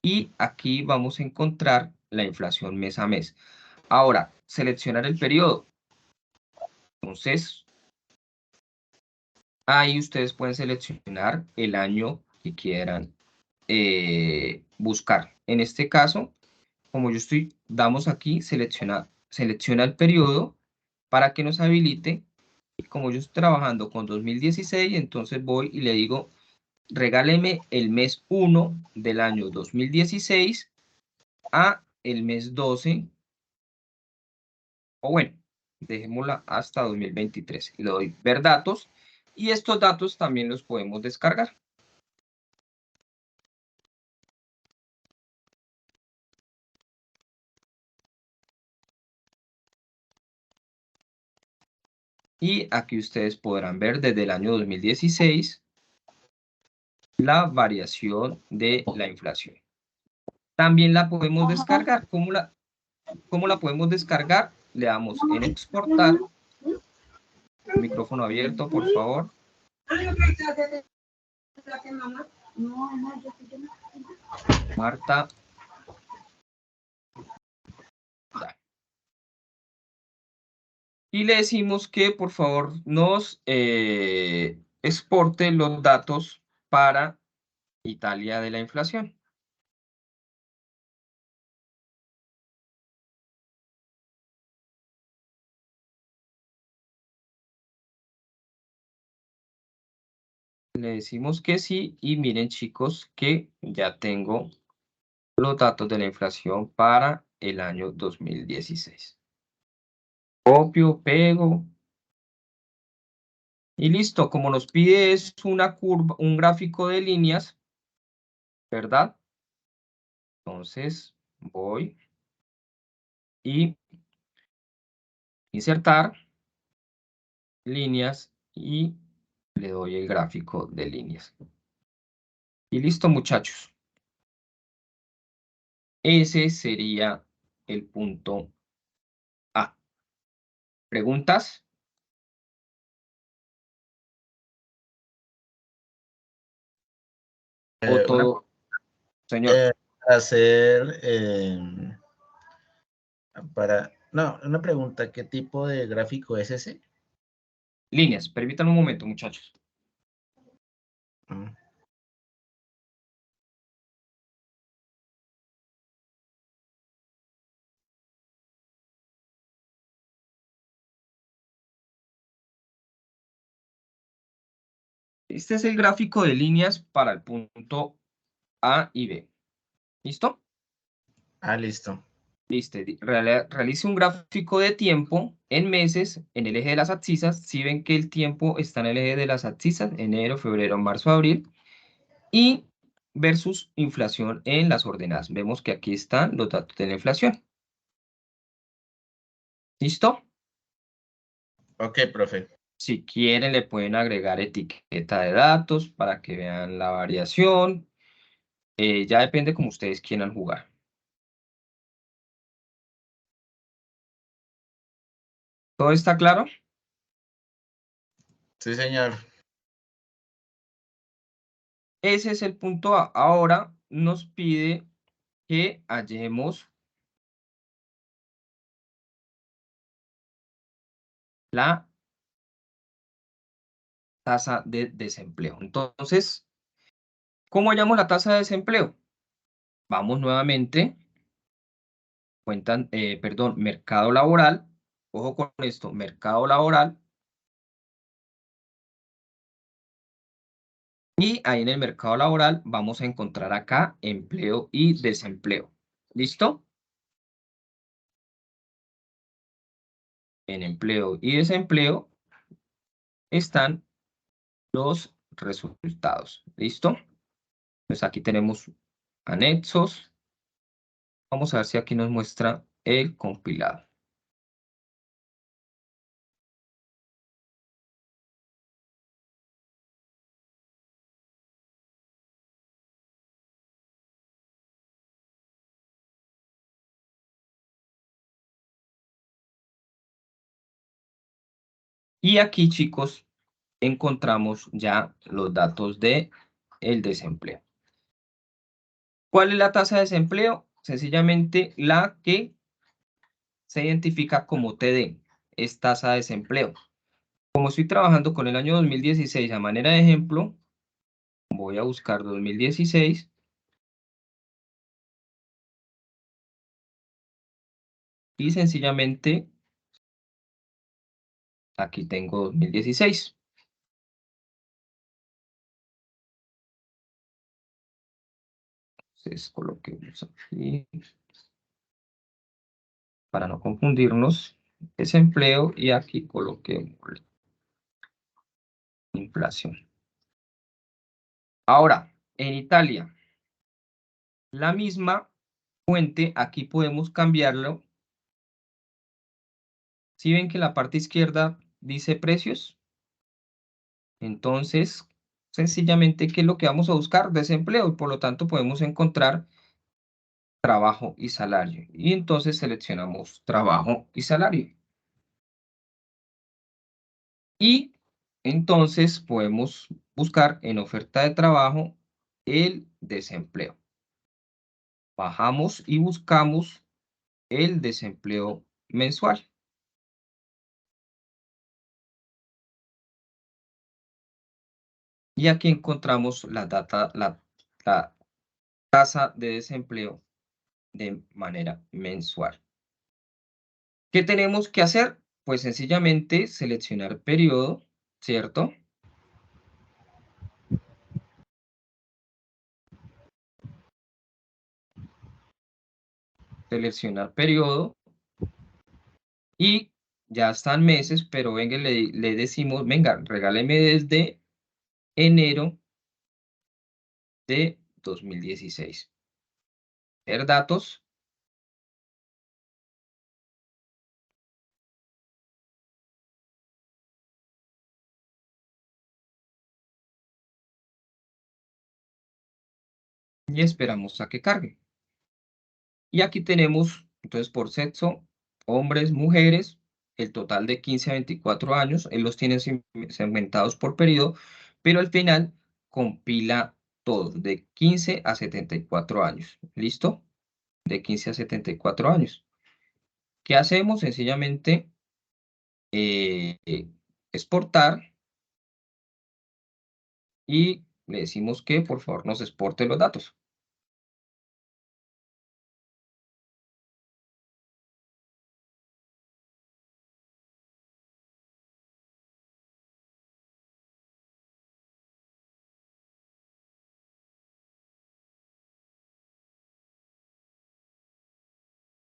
y aquí vamos a encontrar la inflación mes a mes. Ahora, seleccionar el periodo. Entonces, ahí ustedes pueden seleccionar el año que quieran buscar. En este caso, como yo damos aquí, selecciona el periodo para que nos habilite. Y como yo estoy trabajando con 2016, entonces voy y le digo, regáleme el mes 1 del año 2016 a el mes 12, o bueno, dejémosla hasta 2023. Y le doy ver datos, y estos datos también los podemos descargar. Y aquí ustedes podrán ver desde el año 2016 la variación de la inflación. También la podemos descargar. ¿Cómo la podemos descargar? Le damos en exportar. Micrófono abierto, por favor. Marta. Y le decimos que por favor nos exporte los datos para Italia de la inflación. Le decimos que sí y miren chicos que ya tengo los datos de la inflación para el año 2016. Copio, pego. Y listo, como nos pide es una curva, un gráfico de líneas, ¿verdad? Entonces voy y insertar líneas y le doy el gráfico de líneas. Y listo, muchachos. Ese sería el punto A. ¿Preguntas? ¿O todo? Señor.
Hacer no, una pregunta, ¿qué tipo de gráfico es ese?
Líneas, permítanme un momento, muchachos.
Mm.
Este es el gráfico de líneas para el punto A y B. ¿Listo?
Listo.
Listo. Realice un gráfico de tiempo en meses en el eje de las abscisas. Si ven que el tiempo está en el eje de las abscisas, enero, febrero, marzo, abril. Y versus inflación en las ordenadas. Vemos que aquí están los datos de la inflación. ¿Listo?
Ok, profe.
Si quieren, le pueden agregar etiqueta de datos para que vean la variación. Ya depende como ustedes quieran jugar. ¿Todo está claro?
Sí, señor.
Ese es el punto A. Ahora nos pide que hallemos la tasa de desempleo. Entonces, ¿cómo hallamos la tasa de desempleo? Vamos nuevamente, mercado laboral. Ojo con esto, mercado laboral. Y ahí en el mercado laboral vamos a encontrar acá empleo y desempleo. ¿Listo? En empleo y desempleo están los resultados. ¿Listo? Pues aquí tenemos anexos. Vamos a ver si aquí nos muestra el compilado. Y aquí, chicos, encontramos ya los datos de el desempleo. ¿Cuál es la tasa de desempleo? Sencillamente la que se identifica como TD, es tasa de desempleo. Como estoy trabajando con el año 2016 a manera de ejemplo, voy a buscar 2016 y sencillamente aquí tengo 2016. Entonces coloquemos aquí para no confundirnos desempleo y aquí coloquemos inflación. Ahora, en Italia, la misma fuente, aquí podemos cambiarlo. Si ven que la parte izquierda dice precios, entonces sencillamente, ¿qué es lo que vamos a buscar? Desempleo, y por lo tanto podemos encontrar trabajo y salario. Y entonces seleccionamos trabajo y salario. Y entonces podemos buscar en oferta de trabajo el desempleo. Bajamos y buscamos el desempleo mensual. Y aquí encontramos la tasa de desempleo de manera mensual. ¿Qué tenemos que hacer? Pues sencillamente seleccionar periodo, ¿cierto? Seleccionar periodo y ya están meses, pero venga, le decimos, venga, regáleme desde enero de 2016. Ver datos. Y esperamos a que cargue. Y aquí tenemos, entonces, por sexo, hombres, mujeres, el total de 15 a 24 años. Él los tiene segmentados por periodo, pero al final compila todos, de 15 a 74 años. ¿Listo? De 15 a 74 años. ¿Qué hacemos? Sencillamente exportar y le decimos que por favor nos exporte los datos.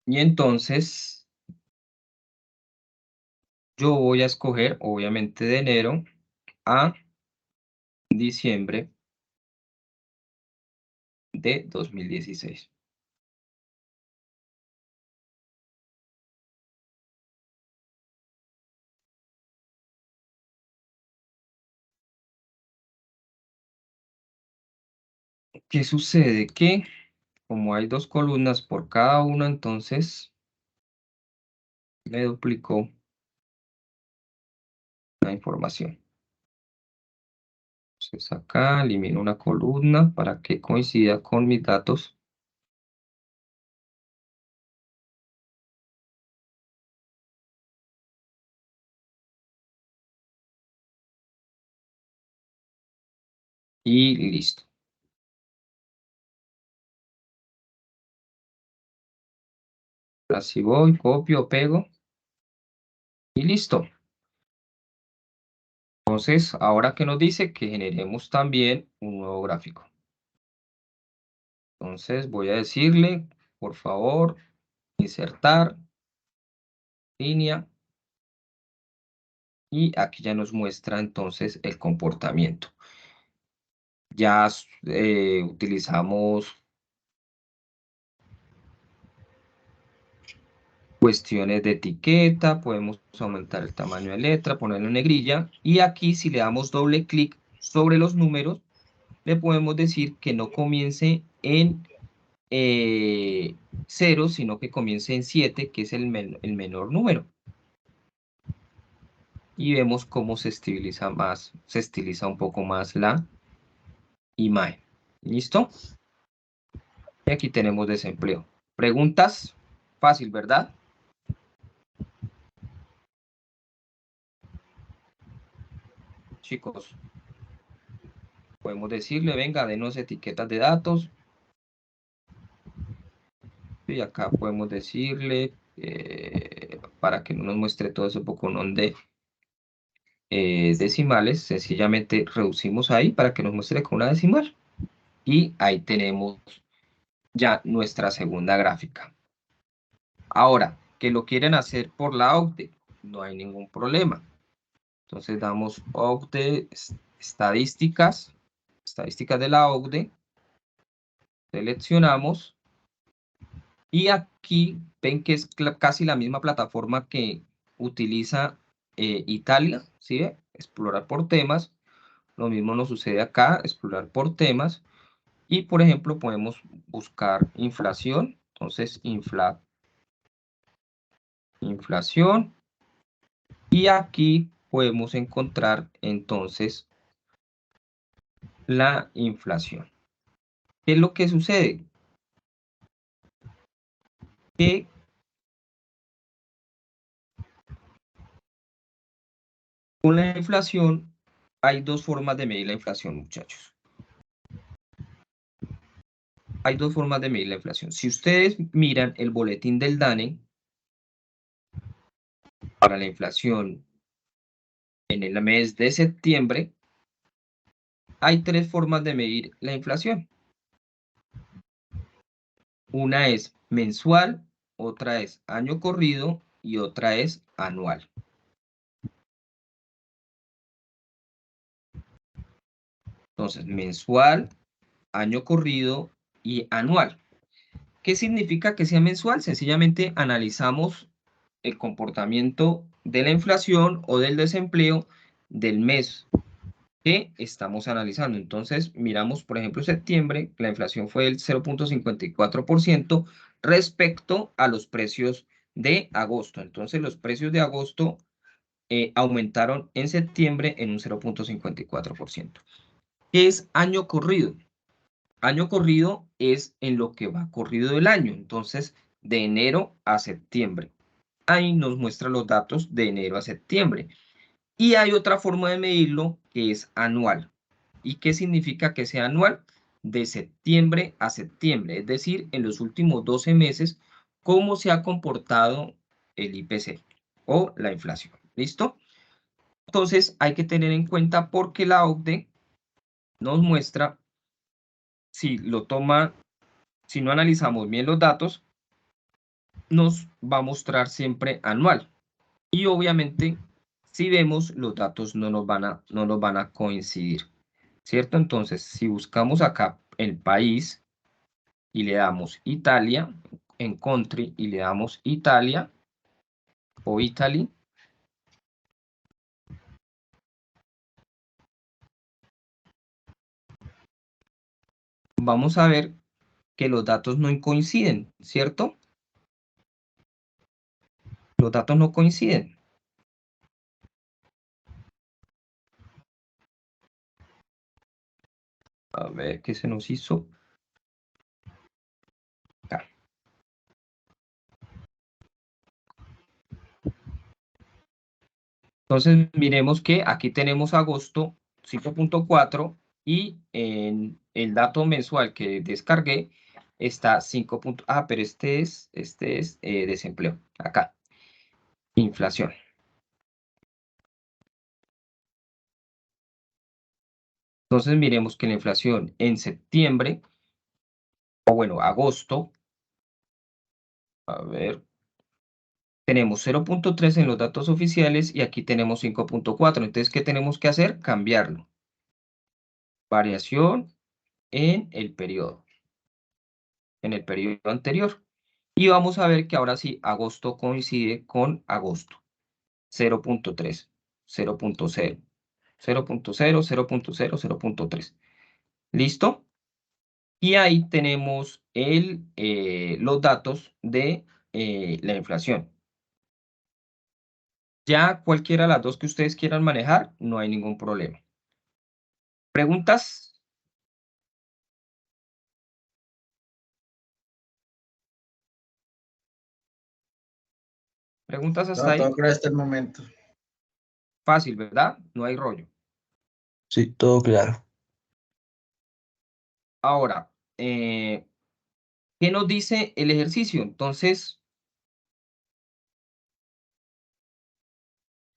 Y entonces yo voy a escoger, obviamente, de enero a diciembre de 2016. ¿Qué sucede? Que como hay dos columnas por cada una, entonces me duplicó la información. Entonces acá elimino una columna para que coincida con mis datos. Y listo. Así voy, copio, pego y listo. Entonces, ahora que nos dice que generemos también un nuevo gráfico. Entonces voy a decirle, por favor, insertar, línea. Y aquí ya nos muestra entonces el comportamiento. Ya utilizamos cuestiones de etiqueta, podemos aumentar el tamaño de letra, ponerlo en negrilla, y aquí si le damos doble clic sobre los números, le podemos decir que no comience en 0, sino que comience en 7, que es el menor número. Y vemos cómo se estiliza un poco más la imagen. ¿Listo? Y aquí tenemos desempleo. ¿Preguntas? Fácil, ¿verdad? Chicos, podemos decirle, venga, denos etiquetas de datos. Y acá podemos decirle, para que no nos muestre todo ese poconón de decimales, sencillamente reducimos ahí para que nos muestre con una decimal. Y ahí tenemos ya nuestra segunda gráfica. Ahora, que lo quieren hacer por la OCDE, no hay ningún problema. Entonces damos OCDE, estadísticas de la OCDE, seleccionamos, y aquí ven que es casi la misma plataforma que utiliza Italia, ¿sí ve? Explorar por temas. Lo mismo nos sucede acá, explorar por temas. Y, por ejemplo, podemos buscar inflación. Entonces, inflación. Y aquí podemos encontrar, entonces, la inflación. ¿Qué es lo que sucede? Que con la inflación hay dos formas de medir la inflación, muchachos. Hay dos formas de medir la inflación. Si ustedes miran el boletín del DANE para la inflación en el mes de septiembre, hay tres formas de medir la inflación. Una es mensual, otra es año corrido y otra es anual. Entonces, mensual, año corrido y anual. ¿Qué significa que sea mensual? Sencillamente analizamos el comportamiento de la inflación o del desempleo del mes que estamos analizando. Entonces, miramos, por ejemplo, septiembre, la inflación fue del 0.54% respecto a los precios de agosto. Entonces, los precios de agosto aumentaron en septiembre en un 0.54%. ¿Qué es año corrido? Año corrido es en lo que va corrido del año. Entonces, de enero a septiembre. Ahí nos muestra los datos de enero a septiembre. Y hay otra forma de medirlo que es anual. ¿Y qué significa que sea anual? De septiembre a septiembre, es decir, en los últimos 12 meses, cómo se ha comportado el IPC o la inflación. ¿Listo? Entonces, hay que tener en cuenta porque la OCDE nos muestra, si no analizamos bien los datos, nos va a mostrar siempre anual. Y obviamente, si vemos, los datos no nos van a coincidir, ¿cierto? Entonces, si buscamos acá el país y le damos Italia, en country, y le damos Italia o Italy, vamos a ver que los datos no coinciden, ¿cierto? Los datos no coinciden. A ver qué se nos hizo. Acá. Entonces, miremos que aquí tenemos agosto 5.4 y en el dato mensual que descargué está 5. Ah, pero este es desempleo. Acá. Inflación. Entonces, miremos que la inflación en septiembre, o bueno, agosto, a ver, tenemos 0.3 en los datos oficiales y aquí tenemos 5.4. Entonces, ¿qué tenemos que hacer? Cambiarlo. Variación en el periodo anterior. Y vamos a ver que ahora sí, agosto coincide con agosto. 0.3, 0.0, 0.0, 0.0, 0.3. ¿Listo? Y ahí tenemos los datos de la inflación. Ya cualquiera de las dos que ustedes quieran manejar, no hay ningún problema. ¿Preguntas? ¿Preguntas hasta
No,
ahí?
todo claro hasta el momento.
Fácil, ¿verdad? No hay rollo.
Sí, todo claro.
Ahora, ¿qué nos dice el ejercicio? Entonces,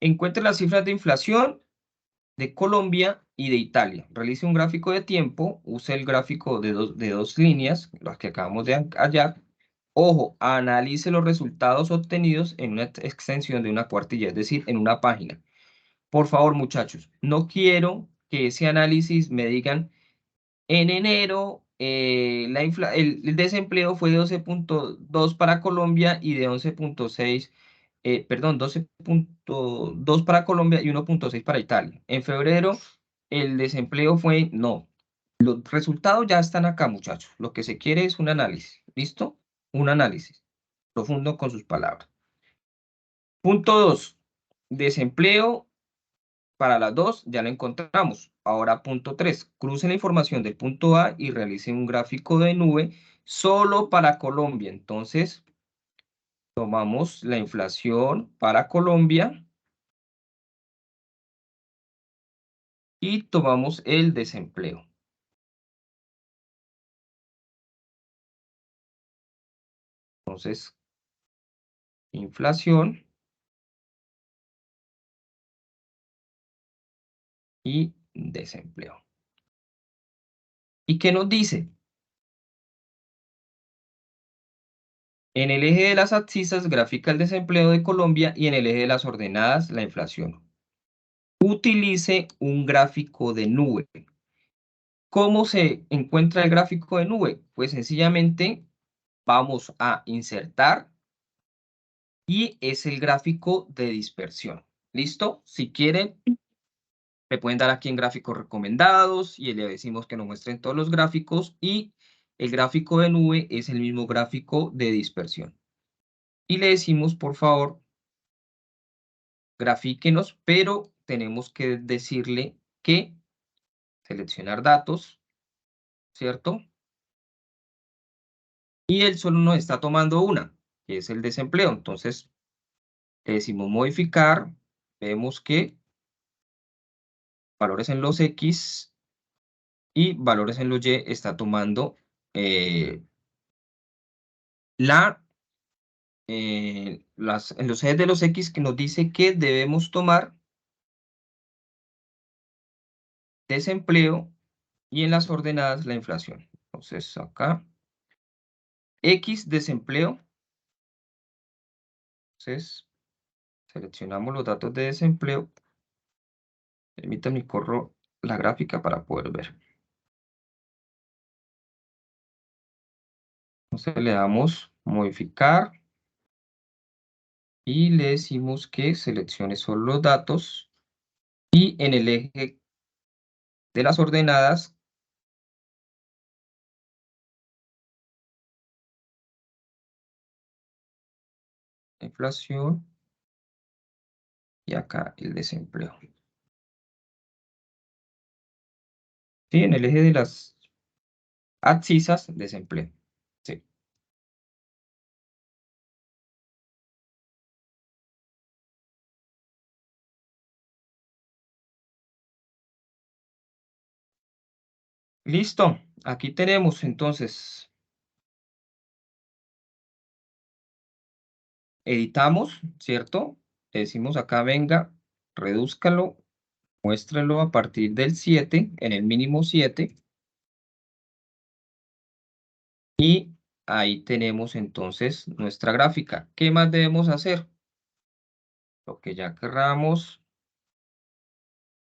encuentre las cifras de inflación de Colombia y de Italia. Realice un gráfico de tiempo, use el gráfico de dos líneas, las que acabamos de hallar. Ojo, analice los resultados obtenidos en una extensión de una cuartilla, es decir, en una página. Por favor, muchachos, no quiero que ese análisis me digan, en enero el desempleo fue de 12.2 para Colombia y de 11.6, perdón, 12.2 para Colombia y 1.6 para Italia. En febrero el desempleo fue, no, los resultados ya están acá, muchachos. Lo que se quiere es un análisis, ¿listo? Un análisis profundo con sus palabras. Punto 2, desempleo para las dos ya lo encontramos. Ahora punto 3, cruce la información del punto A y realice un gráfico de nube solo para Colombia. Entonces, tomamos la inflación para Colombia y tomamos el desempleo. Entonces, inflación y desempleo. ¿Y qué nos dice? En el eje de las abscisas gráfica el desempleo de Colombia y en el eje de las ordenadas la inflación. Utilice un gráfico de nube. ¿Cómo se encuentra el gráfico de nube? Pues sencillamente vamos a insertar y es el gráfico de dispersión. ¿Listo? Si quieren, me pueden dar aquí en gráficos recomendados y le decimos que nos muestren todos los gráficos y el gráfico de nube es el mismo gráfico de dispersión. Y le decimos, por favor, grafíquenos, pero tenemos que decirle que seleccionar datos, ¿cierto? Y él solo nos está tomando una, que es el desempleo. Entonces, le decimos modificar, vemos que valores en los X y valores en los Y está tomando en los ejes de los X que nos dice que debemos tomar desempleo y en las ordenadas la inflación. Entonces, acá, X desempleo. Entonces, seleccionamos los datos de desempleo. Permítanme corro la gráfica para poder ver. Entonces le damos modificar y le decimos que seleccione solo los datos y en el eje de las ordenadas la inflación y acá el desempleo. Sí, en el eje de las abscisas, desempleo. Sí. Listo. Aquí tenemos entonces, editamos, ¿cierto? Le decimos acá, venga, redúzcalo, muéstralo a partir del 7, en el mínimo 7. Y ahí tenemos entonces nuestra gráfica. ¿Qué más debemos hacer? Lo que ya querramos.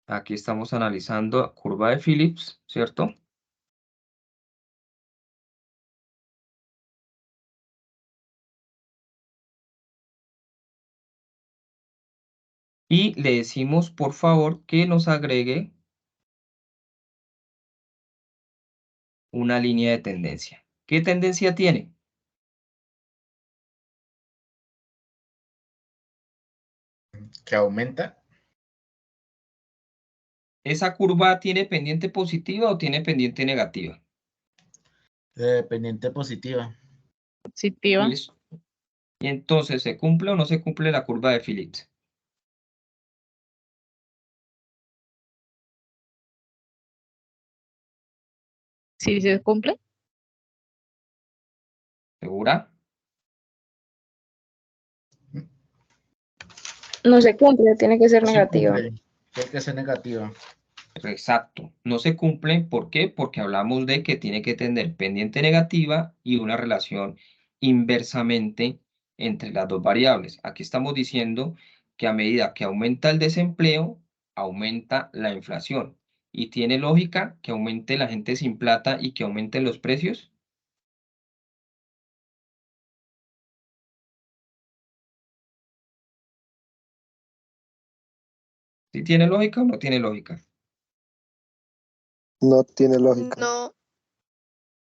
Aquí estamos analizando curva de Phillips, ¿cierto? Y le decimos, por favor, que nos agregue una línea de tendencia. ¿Qué tendencia tiene?
Que aumenta.
¿Esa curva tiene pendiente positiva o tiene pendiente negativa?
Pendiente positiva.
Positiva.
Listo. Y entonces, ¿se cumple o no se cumple la curva de Phillips?
¿Sí se cumple?
¿Segura?
No se cumple, tiene que ser
No se
negativa.
cumple. Tiene que ser negativa.
Exacto. No se cumple. ¿Por qué? Porque hablamos de que tiene que tener pendiente negativa y una relación inversamente entre las dos variables. Aquí estamos diciendo que a medida que aumenta el desempleo, aumenta la inflación. ¿Y tiene lógica que aumente la gente sin plata y que aumenten los precios? ¿Sí tiene lógica o no tiene lógica?
No tiene lógica.
No.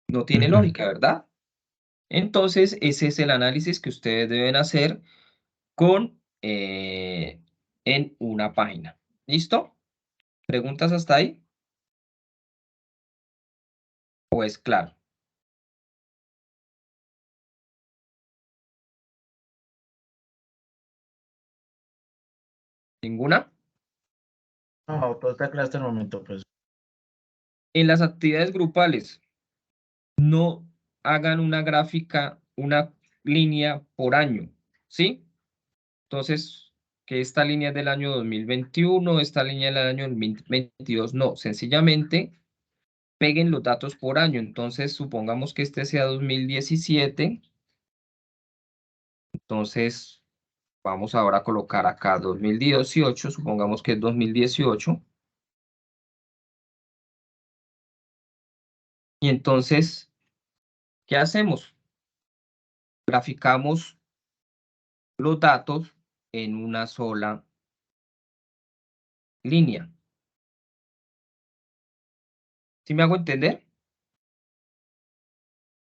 No tiene lógica, ¿verdad? Entonces, ese es el análisis que ustedes deben hacer con en una página. ¿Listo? ¿Preguntas hasta ahí? Pues claro. ¿Ninguna?
No, todo está claro hasta el momento, pues.
En las actividades grupales, no hagan una gráfica, una línea por año, ¿sí? Entonces, que esta línea es del año 2021, esta línea es del año 2022, no, sencillamente peguen los datos por año. Entonces, supongamos que este sea 2017. Entonces, vamos ahora a colocar acá 2018, supongamos que es 2018. Y entonces, ¿qué hacemos? Graficamos los datos en una sola línea. ¿Sí me hago entender?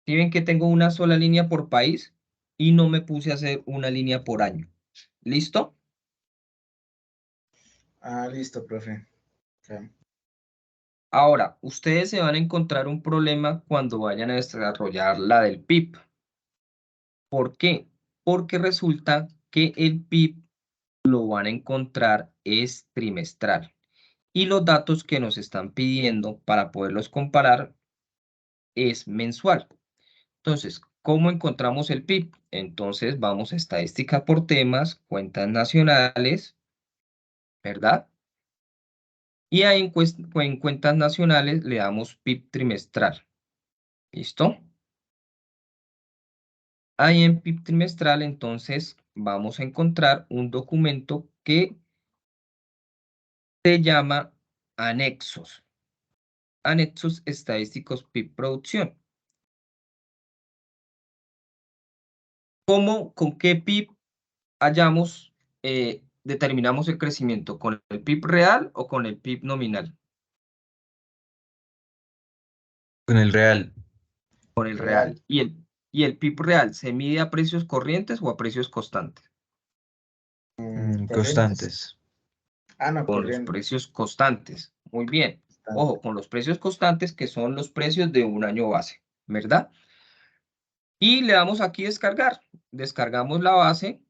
¿Sí ven que tengo una sola línea por país y no me puse a hacer una línea por año? ¿Listo?
Ah, listo, profe. Ok.
Ahora, ustedes se van a encontrar un problema cuando vayan a desarrollar la del PIB. ¿Por qué? Porque resulta que el PIB lo van a encontrar es trimestral. Y los datos que nos están pidiendo para poderlos comparar es mensual. Entonces, ¿cómo encontramos el PIB? Entonces, vamos a estadística por temas, cuentas nacionales, ¿verdad? Y ahí en cuentas nacionales le damos PIB trimestral. ¿Listo? Ahí en PIB trimestral, entonces, vamos a encontrar un documento que se llama anexos. Anexos estadísticos PIB producción. ¿Cómo, con qué PIB determinamos el crecimiento? ¿Con el PIB real o con el PIB nominal?
Con el real.
Con el
Real.
real. ¿Y el PIB real se mide a precios corrientes o a precios constantes?
Corrientes.
Constantes.
Ah, no,
Con los
corriente.
precios constantes. Muy bien. Ojo, con los precios constantes que son los precios de un año base, ¿verdad? Y le damos aquí descargar. Descargamos la base.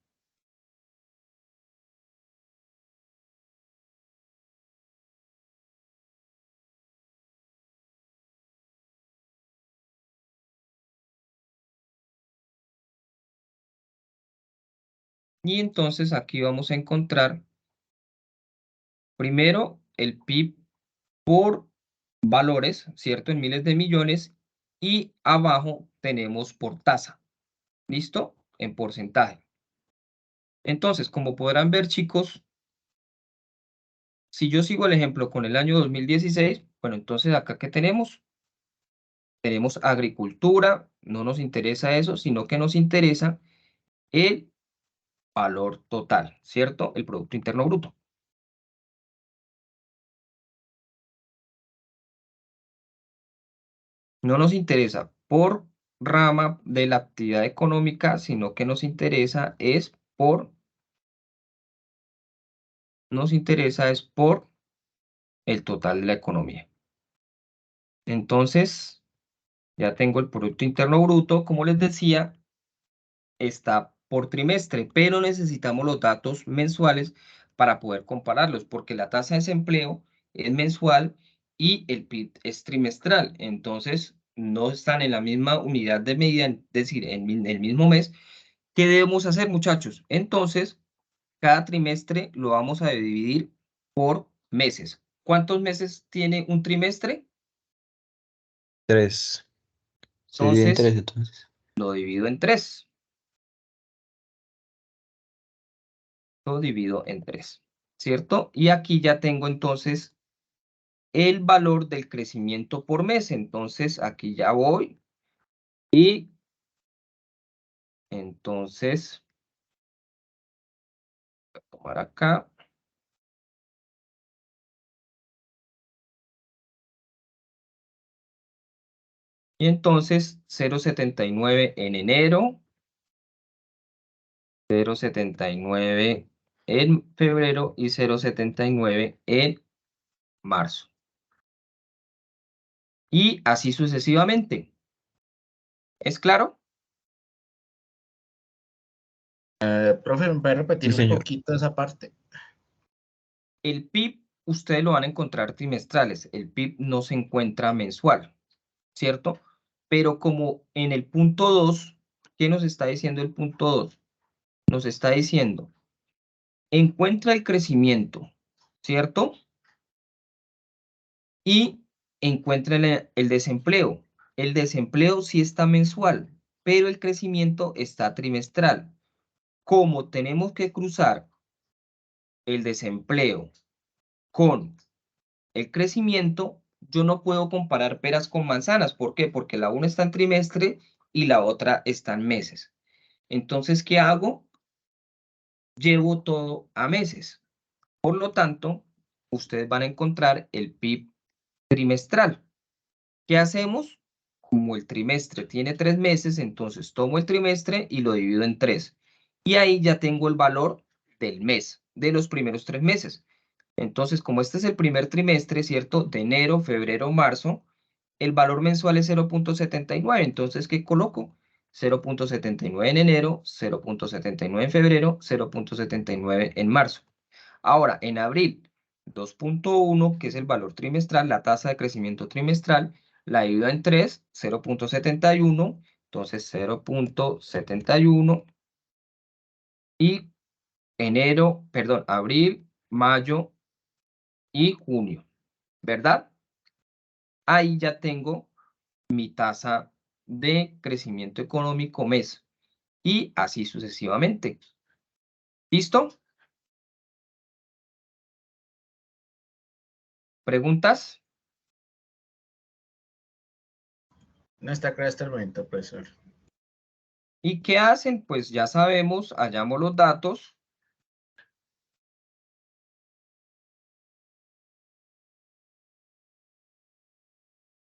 Y entonces aquí vamos a encontrar primero el PIB por valores, ¿cierto? En miles de millones. Y abajo tenemos por tasa. ¿Listo? En porcentaje. Entonces, como podrán ver, chicos, si yo sigo el ejemplo con el año 2016, bueno, entonces acá ¿qué tenemos? Tenemos agricultura, no nos interesa eso, sino que nos interesa el valor total, ¿cierto? El Producto Interno Bruto. No nos interesa por rama de la actividad económica, sino que nos interesa es por el total de la economía. Entonces, ya tengo el Producto Interno Bruto, como les decía, está por trimestre, pero necesitamos los datos mensuales para poder compararlos, porque la tasa de desempleo es mensual y el PIB es trimestral. Entonces, no están en la misma unidad de medida, es decir, en el mismo mes. ¿Qué debemos hacer, muchachos? Entonces, cada trimestre lo vamos a dividir por meses. ¿Cuántos meses tiene un trimestre?
3. Se divide en 3
Entonces,
entonces.
lo divido en 3. Lo divido en 3, ¿cierto? Y aquí ya tengo entonces el valor del crecimiento por mes. Entonces, aquí ya voy y entonces, voy a tomar acá. Y entonces 0,79 en enero, 0,79 en febrero y 0,79 en marzo. Y así sucesivamente. ¿Es claro?
Profe, ¿me puede
Sí,
repetir un
señor.
poquito esa parte?
El PIB, ustedes lo van a encontrar trimestrales. El PIB no se encuentra mensual, ¿cierto? Pero como en el punto 2, ¿qué nos está diciendo el punto 2? Nos está diciendo, encuentra el crecimiento, ¿cierto? Y encuentra el desempleo. El desempleo sí está mensual, pero el crecimiento está trimestral. Como tenemos que cruzar el desempleo con el crecimiento, yo no puedo comparar peras con manzanas. ¿Por qué? Porque la una está en trimestre y la otra está en meses. Entonces, ¿qué hago? Llevo todo a meses. Por lo tanto, ustedes van a encontrar el PIB trimestral. ¿Qué hacemos? Como el trimestre tiene 3 meses, entonces tomo el trimestre y lo divido en 3. Y ahí ya tengo el valor del mes, de los primeros 3 meses. Entonces, como este es el primer trimestre, ¿cierto? De enero, febrero, marzo, el valor mensual es 0,79. Entonces, ¿qué coloco? 0,79 en enero, 0,79 en febrero, 0,79 en marzo. Ahora, en abril, 2,1, que es el valor trimestral, la tasa de crecimiento trimestral, la divido en 3, 0,71, entonces 0,71 y enero, perdón, abril, mayo y junio, ¿verdad? Ahí ya tengo mi tasa de crecimiento económico mes y así sucesivamente. ¿Listo? ¿Preguntas?
No está claro hasta el momento, profesor.
¿Y qué hacen? Pues ya sabemos, hallamos los datos.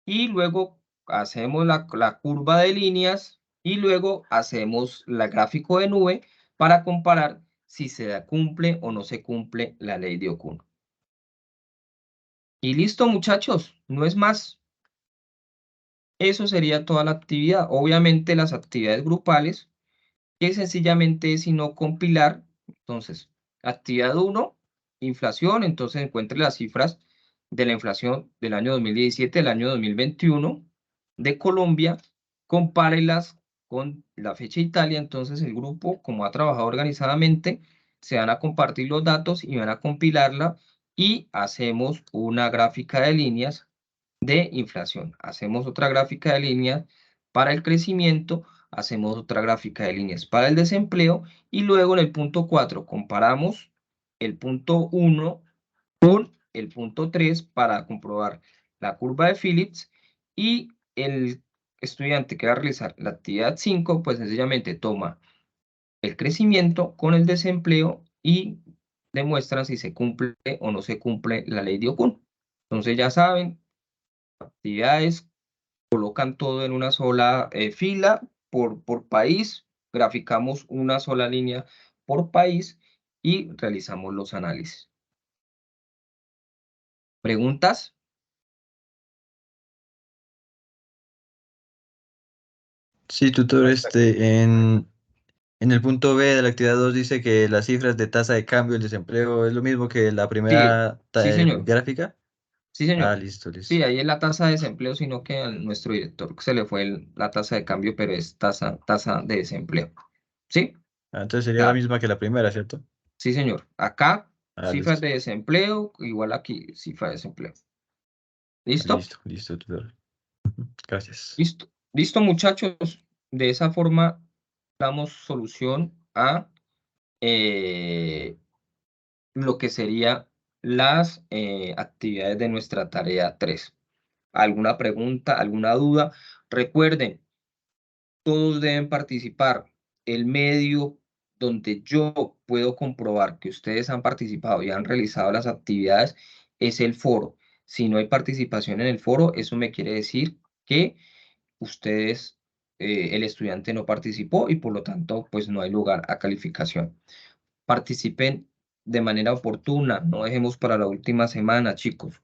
Y luego hacemos la curva de líneas y luego hacemos el gráfico de nube para comparar si se cumple o no se cumple la ley de Okuno. Y listo, muchachos, no es más. Eso sería toda la actividad. Obviamente las actividades grupales, que sencillamente es sino compilar. Entonces, actividad 1, inflación. Entonces encuentre las cifras de la inflación del año 2017, del año 2021 de Colombia, compárelas con la fecha de Italia. Entonces el grupo, como ha trabajado organizadamente, se van a compartir los datos y van a compilarla y hacemos una gráfica de líneas de inflación. Hacemos otra gráfica de líneas para el crecimiento, hacemos otra gráfica de líneas para el desempleo y luego en el punto 4 comparamos el punto 1 con el punto 3 para comprobar la curva de Phillips y el estudiante que va a realizar la actividad 5 pues sencillamente toma el crecimiento con el desempleo y demuestran si se cumple o no se cumple la ley de Okun. Entonces ya saben, actividades, colocan todo en una sola fila por país, graficamos una sola línea por país y realizamos los análisis. ¿Preguntas?
Sí, tutor, en el punto B de la actividad 2 dice que las cifras de tasa de cambio del desempleo es lo mismo que la
Sí,
primera
sí, señor.
gráfica.
Sí,
Ah,
señor.
listo, listo.
Sí, ahí es la tasa de desempleo, sino que a nuestro director se le fue la tasa de cambio, pero es tasa de desempleo. ¿Sí?
Ah, entonces sería la
Claro.
misma que la primera, ¿cierto?
Sí, señor. Acá,
Ah,
cifras
listo.
de desempleo, igual aquí, cifra de desempleo. ¿Listo?
Listo, listo, tutor. Gracias.
Listo. Listo, muchachos. De esa forma damos solución a lo que sería las actividades de nuestra tarea 3. ¿Alguna pregunta, alguna duda? Recuerden, todos deben participar. El medio donde yo puedo comprobar que ustedes han participado y han realizado las actividades es el foro. Si no hay participación en el foro, eso me quiere decir que ustedes, el estudiante no participó y por lo tanto, pues no hay lugar a calificación. Participen de manera oportuna, no dejemos para la última semana, chicos.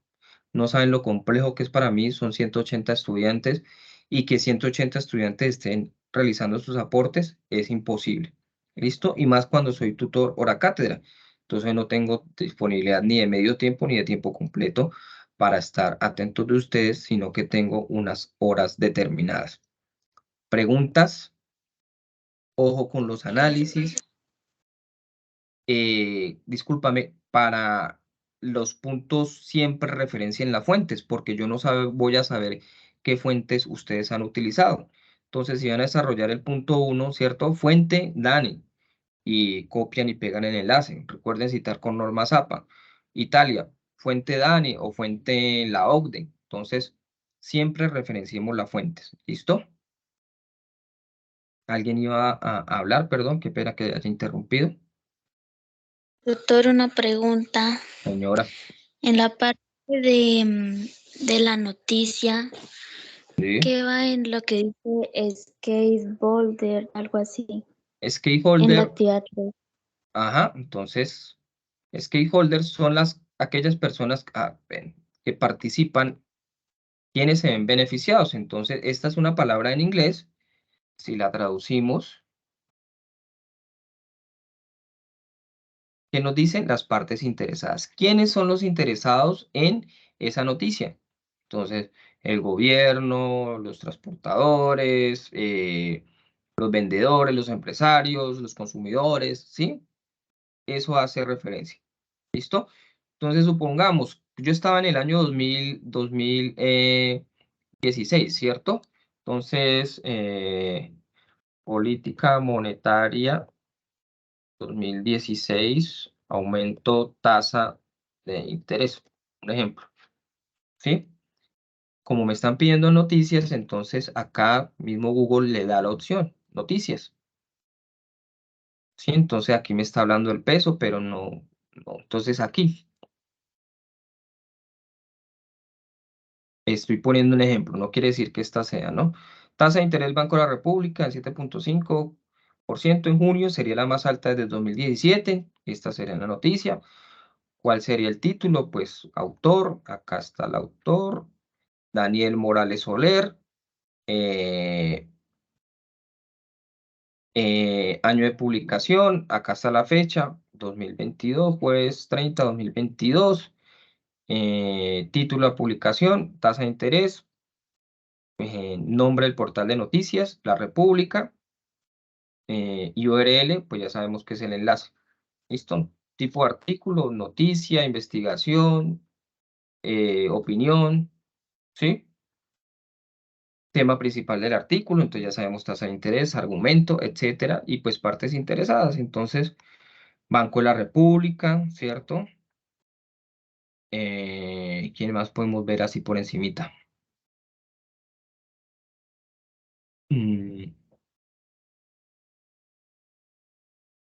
No saben lo complejo que es para mí, son 180 estudiantes y que 180 estudiantes estén realizando sus aportes es imposible. ¿Listo? Y más cuando soy tutor hora cátedra. Entonces no tengo disponibilidad ni de medio tiempo ni de tiempo completo para estar atentos de ustedes, sino que tengo unas horas determinadas. Preguntas, ojo con los análisis. Discúlpame, para los puntos siempre referencien las fuentes, porque yo no voy a saber qué fuentes ustedes han utilizado. Entonces, si van a desarrollar el punto 1, ¿cierto? Fuente, Dani, y copian y pegan el enlace. Recuerden citar con norma ZAPA. Italia, fuente Dani o fuente la OCDE. Entonces, siempre referenciemos las fuentes. ¿Listo? ¿Alguien iba a hablar? Perdón, qué pena que haya interrumpido.
Doctor, una pregunta.
Señora.
En la parte de la noticia,
Sí.
¿qué va en lo que dice skateboarder, algo así? En la
Stakeholder,
actividad 3.
ajá, entonces, stakeholders son aquellas personas que participan, quienes se ven beneficiados. Entonces, esta es una palabra en inglés, si la traducimos, que nos dicen las partes interesadas. ¿Quiénes son los interesados en esa noticia? Entonces, el gobierno, los transportadores, los vendedores, los empresarios, los consumidores, ¿sí? Eso hace referencia. ¿Listo? Entonces, supongamos, yo estaba en el año 2016, ¿cierto? Entonces, política monetaria 2016, aumento tasa de interés, un ejemplo, ¿sí? Como me están pidiendo noticias, entonces acá mismo Google le da la opción, noticias, ¿sí? Entonces aquí me está hablando el peso, pero no. Entonces aquí. Estoy poniendo un ejemplo, no quiere decir que esta sea, ¿no? Tasa de interés del Banco de la República en 7.5% en junio, sería la más alta desde el 2017. Esta sería la noticia. ¿Cuál sería el título? Pues autor, acá está el autor, Daniel Morales Soler. eh, Año de publicación, acá está la fecha, 2022, jueves 30, 2022. Título de publicación, tasa de interés, nombre del portal de noticias, La República, URL, pues ya sabemos que es el enlace. ¿Listo? Tipo de artículo, noticia, investigación, opinión, ¿sí? Tema principal del artículo, entonces ya sabemos tasa de interés, argumento, etcétera, y pues partes interesadas. Entonces, Banco de la República, ¿cierto? ¿Quién más podemos ver así por encimita? Mm,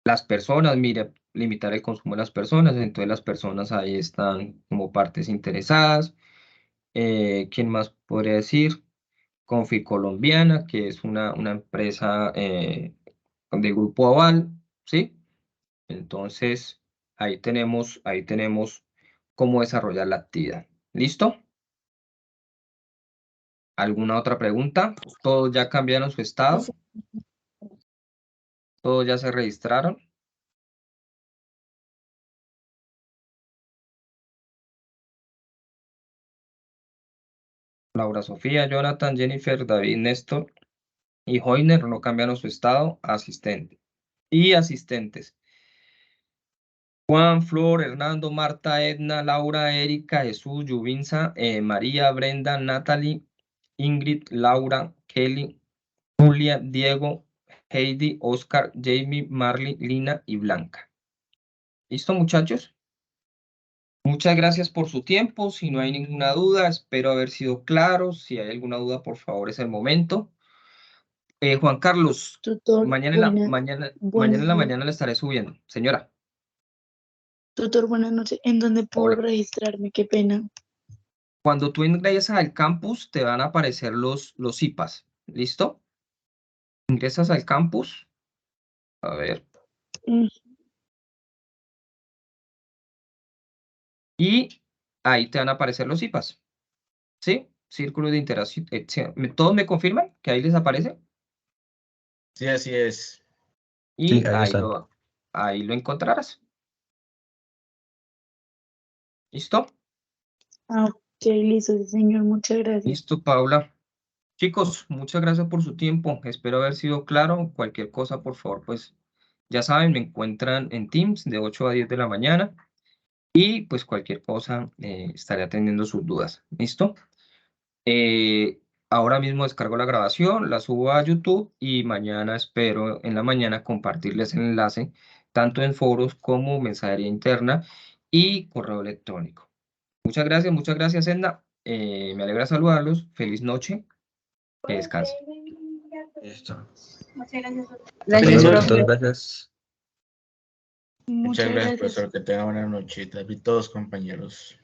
Las personas, mire, limitar el consumo de las personas, entonces las personas ahí están como partes interesadas. ¿Quién más podría decir? Confi Colombiana, que es una empresa de Grupo Aval, ¿sí? Entonces, ahí tenemos cómo desarrollar la actividad. ¿Listo? ¿Alguna otra pregunta? ¿Todos ya cambiaron su estado? ¿Todos ya se registraron? Laura Sofía, Jonathan, Jennifer, David, Néstor y Joyner no cambiaron su estado. Asistente. Y asistentes. Juan, Flor, Hernando, Marta, Edna, Laura, Erika, Jesús, Yubinsa, María, Brenda, Natalie, Ingrid, Laura, Kelly, Julia, Diego, Heidi, Oscar, Jamie, Marley, Lina y Blanca. ¿Listo, muchachos? Muchas gracias por su tiempo. Si no hay ninguna duda, espero haber sido claro. Si hay alguna duda, por favor, es el momento. Juan Carlos,
Tutor,
mañana en la mañana le estaré subiendo. Señora.
Tutor, buenas noches. ¿En dónde puedo
Hola.
registrarme? Qué pena.
Cuando tú ingresas al campus, te van a aparecer los IPAs. ¿Listo? Ingresas al campus. A ver.
Mm,
Y ahí te van a aparecer los IPAs. ¿Sí? Círculo de interacción. ¿Todos me confirman que ahí les aparece?
Sí, así es.
Y
Sí, ahí están.
ahí lo encontrarás. ¿Listo?
ok, listo, sí, señor. Muchas gracias.
Listo, Paula. Chicos, muchas gracias por su tiempo. Espero haber sido claro. Cualquier cosa, por favor, pues ya saben, me encuentran en Teams de 8 a 10 de la mañana. Y pues cualquier cosa estaré atendiendo sus dudas. ¿Listo? Ahora mismo descargo la grabación, la subo a YouTube y mañana espero en la mañana compartirles el enlace tanto en foros como mensajería interna y correo electrónico. Muchas gracias, Edna. Me alegra saludarlos. Feliz noche. Que descansen.
Listo.
Gracias,
Hasta luego,
profe.
tutor, gracias.
Muchas gracias,
gracias.
profesor. Que tenga buena noche. Y todos, compañeros.